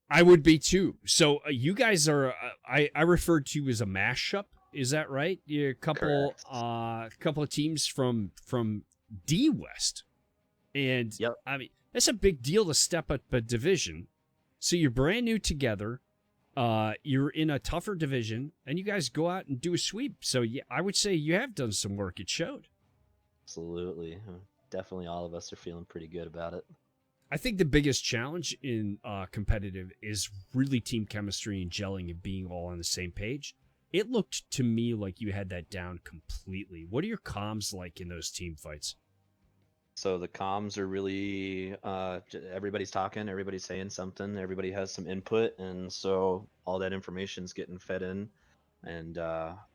I would be too. So you guys are I referred to you as a mashup. Is that right? You're a couple of teams from D West. And Yep. I mean, that's a big deal to step up a division. So you're brand new together. You're in a tougher division, and you guys go out and do a sweep. So yeah, I would say you have done some work. It showed. Absolutely. Definitely all of us are feeling pretty good about it. I think the biggest challenge in competitive is really team chemistry and gelling and being all on the same page. It looked to me like you had that down completely. What are your comms like in those team fights? So the comms are really everybody's talking, everybody's saying something, everybody has some input, and so all that information's getting fed in, and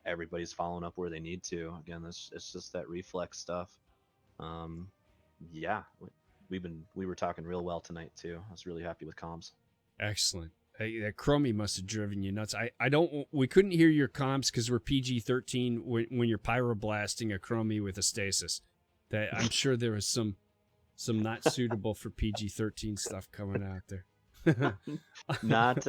everybody's following up where they need to. Again, it's just that reflex stuff. Yeah, we were talking real well tonight too. I was really happy with comms. Excellent. Hey, that Chromie must have driven you nuts. We couldn't hear your comms because we're PG-13 when you're pyroblasting a Chromie with a stasis. That I'm sure there was some not suitable for PG-13 stuff coming out there. Not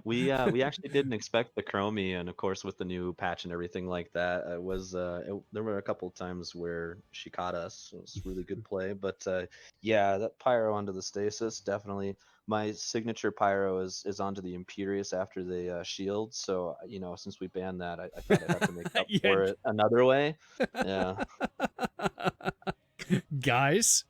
we actually didn't expect the Chromie, and of course with the new patch and everything like that, it was there were a couple of times where she caught us. It was a really good play, but yeah, that pyro onto the stasis definitely. My signature pyro is onto the Imperious after the shield, so since we banned that, I thought I'd have to make up for it another way. Yeah. guys.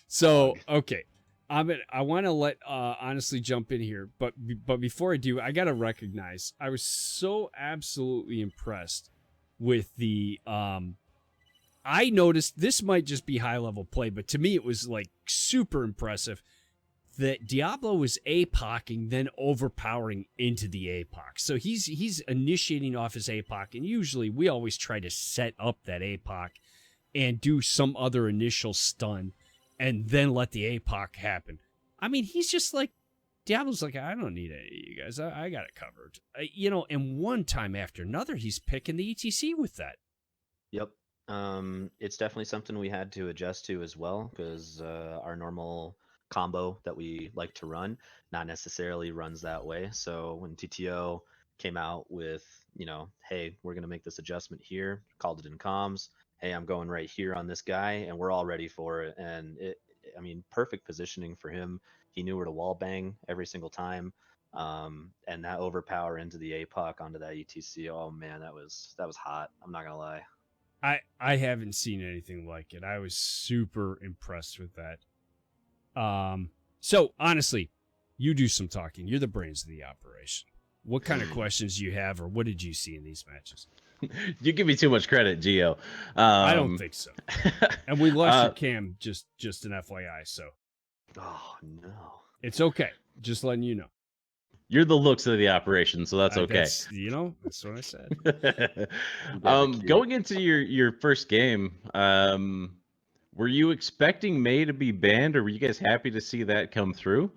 So okay. I want to let honestly jump in here, but before I do, I gotta recognize I was so absolutely impressed with the I noticed this might just be high level play, but to me it was like super impressive that Diablo was APOCing, then overpowering into the APOC. So he's initiating off his APOC, and usually we always try to set up that APOC and do some other initial stun and then let the APOC happen. I mean, he's just like, Diablo's like, I don't need any of you guys. I got it covered. And one time after another, he's picking the ETC with that. Yep. It's definitely something we had to adjust to as well, because our normal combo that we like to run not necessarily runs that way. So when TTO came out with, hey, we're going to make this adjustment here, called it in comms. Hey, I'm going right here on this guy, and we're all ready for it. And I mean, perfect positioning for him. He knew where to wall bang every single time. And that overpower into the APOC onto that ETC. Oh man, that was hot. I'm not gonna lie. I haven't seen anything like it. I was super impressed with that. So honestly, you do some talking. You're the brains of the operation. What kind of questions do you have, or what did you see in these matches? You give me too much credit, Gio. I don't think so. And we lost your cam, just an FYI. So Oh no. it's okay. Just letting you know. You're the looks of the operation, so that's okay. That's what I said. Going into your first game, were you expecting May to be banned, or were you guys happy to see that come through?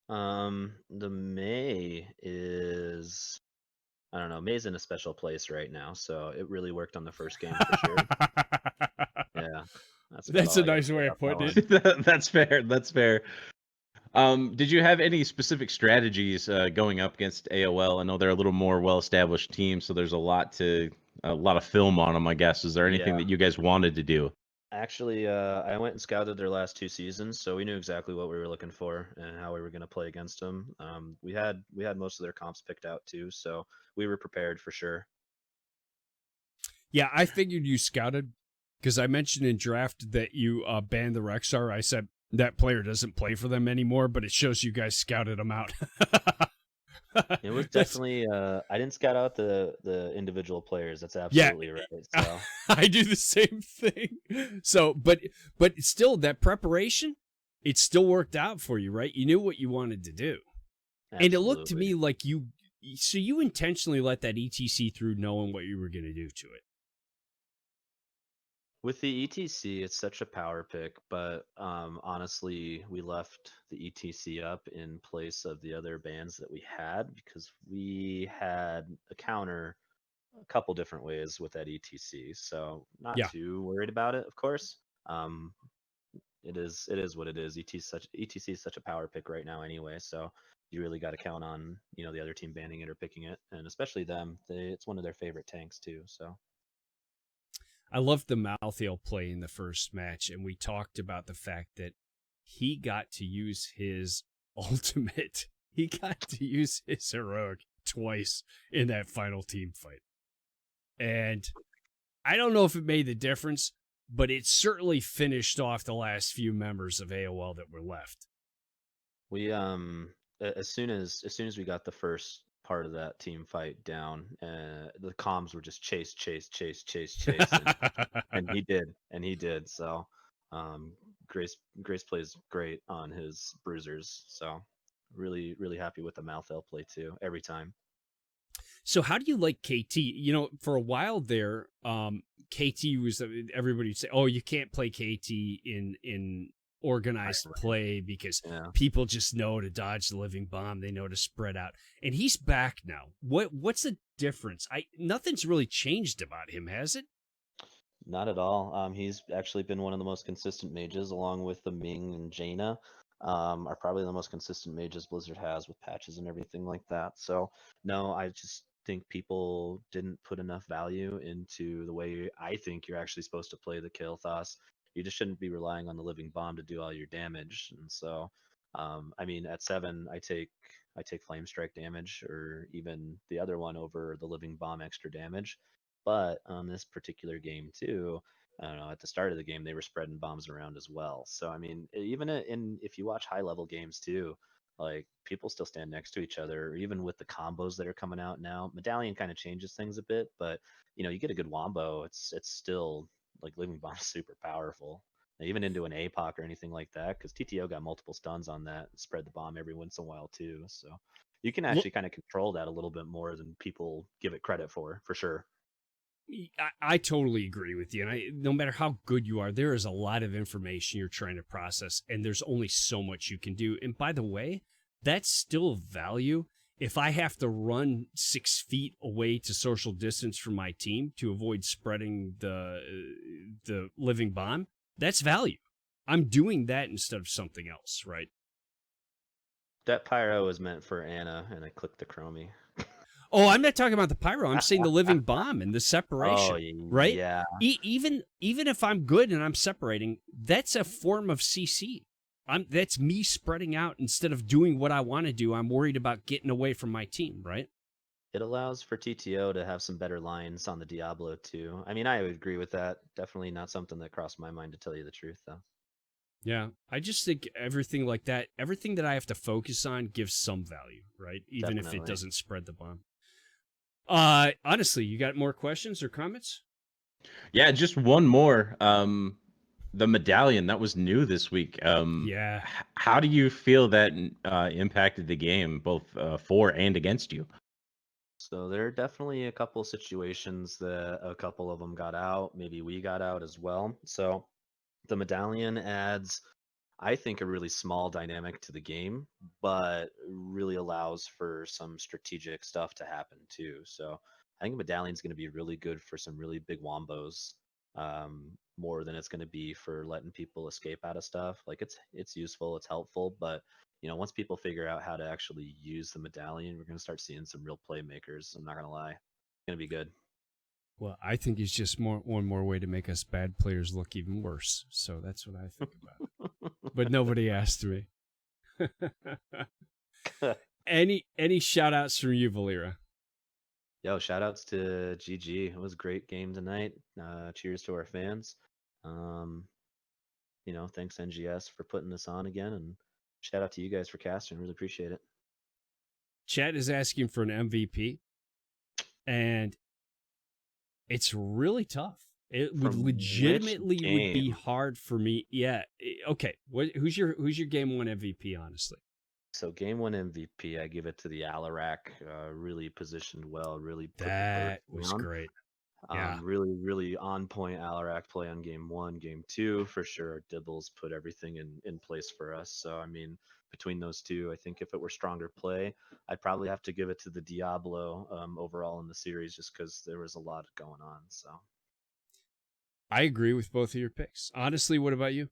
The May is, I don't know, May's in a special place right now, so it really worked on the first game for sure. Yeah. That's a nice way of putting it. That's fair. That's fair. Did you have any specific strategies going up against AOL? I know they're a little more well-established team, so there's a lot of film on them, I guess. Is there anything that you guys wanted to do? Actually, I went and scouted their last 2 seasons, so we knew exactly what we were looking for and how we were going to play against them. We had most of their comps picked out too, so we were prepared for sure. Yeah, I figured you scouted because I mentioned in draft that you banned the Rexar. I said that player doesn't play for them anymore, but it shows you guys scouted them out. It was definitely I didn't scout out the individual players. That's absolutely right. So I do the same thing. So, but still, that preparation, it still worked out for you, right? You knew what you wanted to do, and it looked to me like you intentionally let that ETC through, knowing what you were going to do to it. With the ETC, it's such a power pick, but honestly, we left the ETC up in place of the other bands that we had because we had a counter a couple different ways with that ETC. So not too worried about it, of course. It is what it is. ETC is such a power pick right now anyway, so you really got to count on the other team banning it or picking it, and especially them. It's one of their favorite tanks too. So. I loved the Malthael play in the first match, and we talked about the fact that he got to use his ultimate. He got to use his heroic twice in that final team fight. And I don't know if it made the difference, but it certainly finished off the last few members of AOL that were left. We as soon as we got the first part of that team fight down, the comms were just chase and he did. So Grace plays great on his bruisers, so really happy with the Malthael play too every time. So how do you like KT? For a while there, KT was, everybody would say, oh, you can't play KT in organized play because people just know to dodge the living bomb. They know to spread out. And he's back now. What's the difference? Nothing's really changed about him, has it? Not at all. He's actually been one of the most consistent mages, along with the Ming and Jaina. Are probably the most consistent mages Blizzard has with patches and everything like that. So no, I just think people didn't put enough value into the way I think you're actually supposed to play the Kael'thas. You just shouldn't be relying on the living bomb to do all your damage. And so, I mean, at 7, I take flame strike damage, or even the other one over the living bomb extra damage. But on this particular game too, I don't know, at the start of the game they were spreading bombs around as well. So I mean, even if you watch high level games too, like people still stand next to each other, or even with the combos that are coming out now. Medallion kind of changes things a bit, but you get a good wombo, it's still like living bomb super powerful, even into an APOC or anything like that, because TTO got multiple stuns on that and spread the bomb every once in a while too. So you can actually kind of control that a little bit more than people give it credit for sure. I totally agree with you. And no matter how good you are, there is a lot of information you're trying to process, and there's only so much you can do. And by the way, that's still value. If I have to run 6 feet away to social distance from my team to avoid spreading the living bomb, that's value. I'm doing that instead of something else, right? That pyro is meant for Anna, and I clicked the chromie. Oh, I'm not talking about the pyro. I'm saying the living bomb and the Oh separation, right? yeah, Even if I'm good and I'm separating, that's a form of CC. That's me spreading out instead of doing what I want to do. I'm worried about getting away from my team, right? it allows for TTO to have some better lines on the Diablo too. I mean, I would agree with that. Definitely not something that crossed my mind, to tell you the truth, though. Yeah, I just think everything like that, everything that I have to focus on gives some value, right? Even if it Definitely. doesn't spread the bomb. Honestly, you got more questions or comments? Yeah, just one more. The medallion that was new this week. Yeah. How do you feel that impacted the game, both for and against you? So there are definitely a couple situations that a couple of them got out. Maybe we got out as well. So the medallion adds, I think, a really small dynamic to the game, but really allows for some strategic stuff to happen too. So I think medallion's going to be really good for some really big wombos, more than it's going to be for letting people escape out of stuff. Like it's useful, it's helpful, but once people figure out how to actually use the medallion, we're going to start seeing some real playmakers. I'm not going to lie, it's going to be good. Well, I think it's just one more way to make us bad players look even worse. So that's what I think about. But nobody asked me. Any shout outs from you, Valera? Yo, shout outs to GG. It was a great game tonight. Cheers to our fans. Thanks NGS for putting this on again, and shout out to you guys for casting. Really appreciate it. Chat is asking for an MVP, and it's really tough. It would From legitimately which would be game? hard for me. Yeah. Okay. Who's your game one MVP? Honestly, So game one MVP, I give it to the Alarak. Really positioned well. Really put the that burst was down. great. Yeah. Really, really on point Alarak play on game one, game two for sure. Dibbles put everything in place for us. So I mean, between those two, I think if it were stronger play, I'd probably have to give it to the Diablo overall in the series, just because there was a lot going on. So I agree with both of your picks. Honestly, what about you?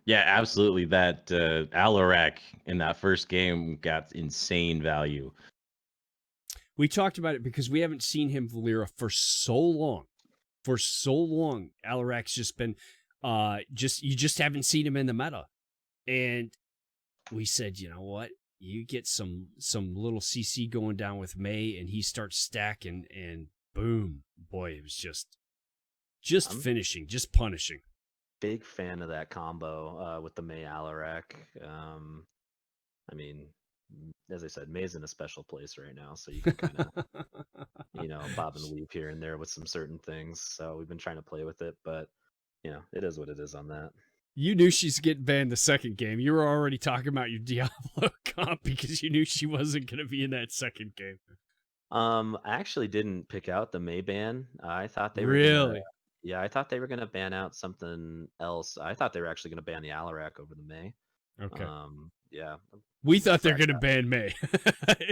Yeah, absolutely. That Alarak in that first game got insane value. We talked about it because we haven't seen him, Valera, for so long. For so long, Alarak's just been you just haven't seen him in the meta. And we said, you know what? You get some little CC going down with May, and he starts stacking, and boom, boy, it was just I'm finishing, just punishing. big fan of that combo with the May Alarak. I mean, as I said, May's in a special place right now, so you can kind of bob and weave here and there with some certain things. So we've been trying to play with it, but it is what it is on that. You knew she's getting banned the second game. You were already talking about your Diablo comp because you knew she wasn't going to be in that second game. I actually didn't pick out the May ban. I thought they were gonna. Really? Yeah, I thought they were gonna ban out something else. I thought they were actually gonna ban the Alarak over the May. Okay. Yeah. We thought they're Fresh going to ban May.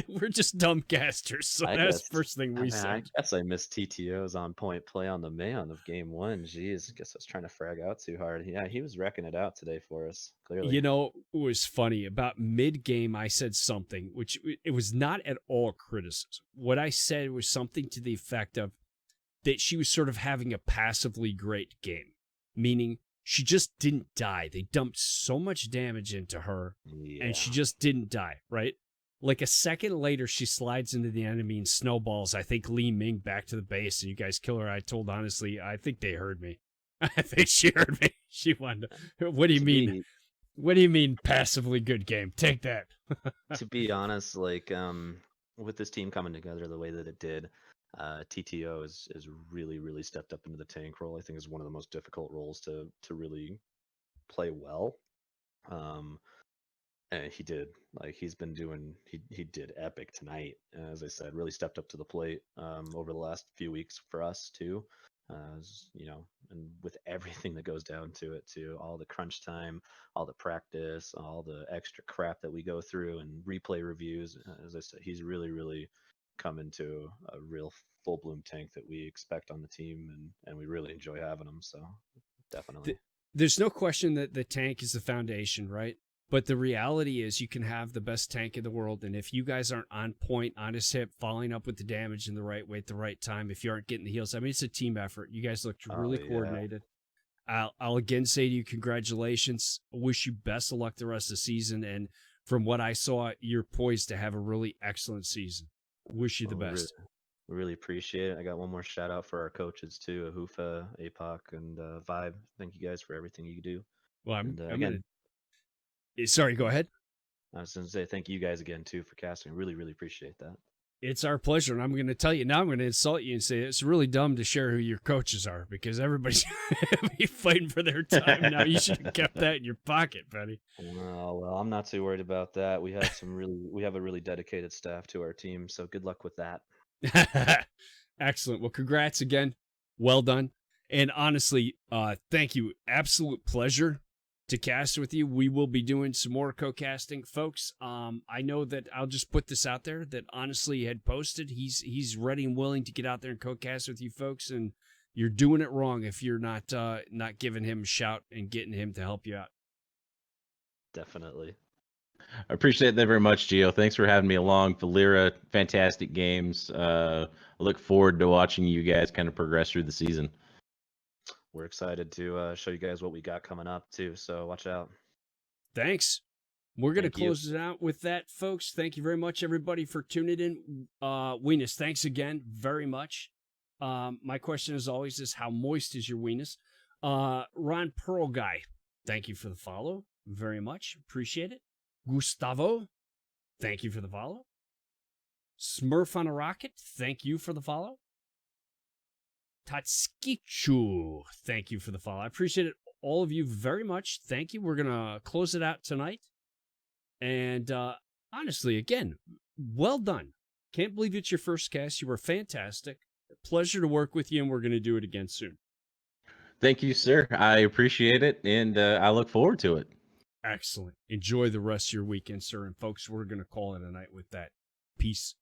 We're just dumb casters, so I that's guess. the first thing we I said. guess I missed TTO's on point play on the Mayon of game one. Jeez, I guess I was trying to frag out too hard. Yeah, he was wrecking it out today for us, clearly. You know, it was funny. About mid-game, I said something, which it was not at all criticism. What I said was something to the effect of that she was sort of having a passively great game, meaning she just didn't die. They dumped so much damage into her, Yeah. and she just didn't die, right? Like a second later, she slides into the enemy and snowballs, I think, Li Ming back to the base, and you guys kill her. I told honestly, I think they heard me. I think she heard me. She wanted to, what do you mean? What do you mean passively good game? Take that. To be honest, like with this team coming together the way that it did, TTO is really, really stepped up into the tank role. I think is one of the most difficult roles to really play well. And he did. Like he's been doing he did epic tonight. As I said, really stepped up to the plate over the last few weeks for us too. And with everything that goes down to it too, all the crunch time, all the practice, all the extra crap that we go through and replay reviews. As I said, he's really, really come into a real full bloom tank that we expect on the team, and we really enjoy having him. So definitely. there's no question that the tank is the foundation, right? But the reality is you can have the best tank in the world, and if you guys aren't on point, on his hip, following up with the damage in the right way at the right time, if you aren't getting the heals, I mean, it's a team effort. You guys looked really coordinated. I'll again say to you, congratulations. I wish you best of luck the rest of the season, and from what I saw, you're poised to have a really excellent season. Wish you the best. Really appreciate it. I got one more shout out for our coaches too, Ahufa, APOC, and Vibe. Thank you guys for everything you do. Well, I'm again, gonna. Sorry, go ahead. I was going to say thank you guys again too for casting. Really, really appreciate that. It's our pleasure, and I'm going to tell you now. I'm going to insult you and say it's really dumb to share who your coaches are because everybody's going to be fighting for their time now. You should have kept that in your pocket, buddy. Oh, well, I'm not too worried about that. We have a really dedicated staff to our team, so good luck with that. Excellent. Well, congrats again. Well done. And honestly, thank you. Absolute pleasure to cast with you. We will be doing some more co-casting, folks. I know that I'll just put this out there that honestly had posted he's ready and willing to get out there and co-cast with you folks, and you're doing it wrong if you're not giving him a shout and getting him to help you out. Definitely. I appreciate that very much, Gio. Thanks for having me along. Valera, fantastic games. I look forward to watching you guys kind of progress through the season. We're excited to show you guys what we got coming up too, so watch out. Thanks. We're going to close it out with that, folks. Thank you very much, everybody, for tuning in. Weenus, thanks again very much. My question, as always, is how moist is your weenus? Ron Pearl Guy, thank you for the follow. Very much. Appreciate it. Gustavo, thank you for the follow. Smurf on a Rocket, thank you for the follow. Tatskichu, thank you for the follow. I appreciate it, all of you very much. Thank you. We're going to close it out tonight. And honestly, again, well done. Can't believe it's your first cast. You were fantastic. Pleasure to work with you, and we're going to do it again soon. Thank you, sir. I appreciate it, and I look forward to it. Excellent. Enjoy the rest of your weekend, sir. And folks, we're going to call it a night with that. Peace.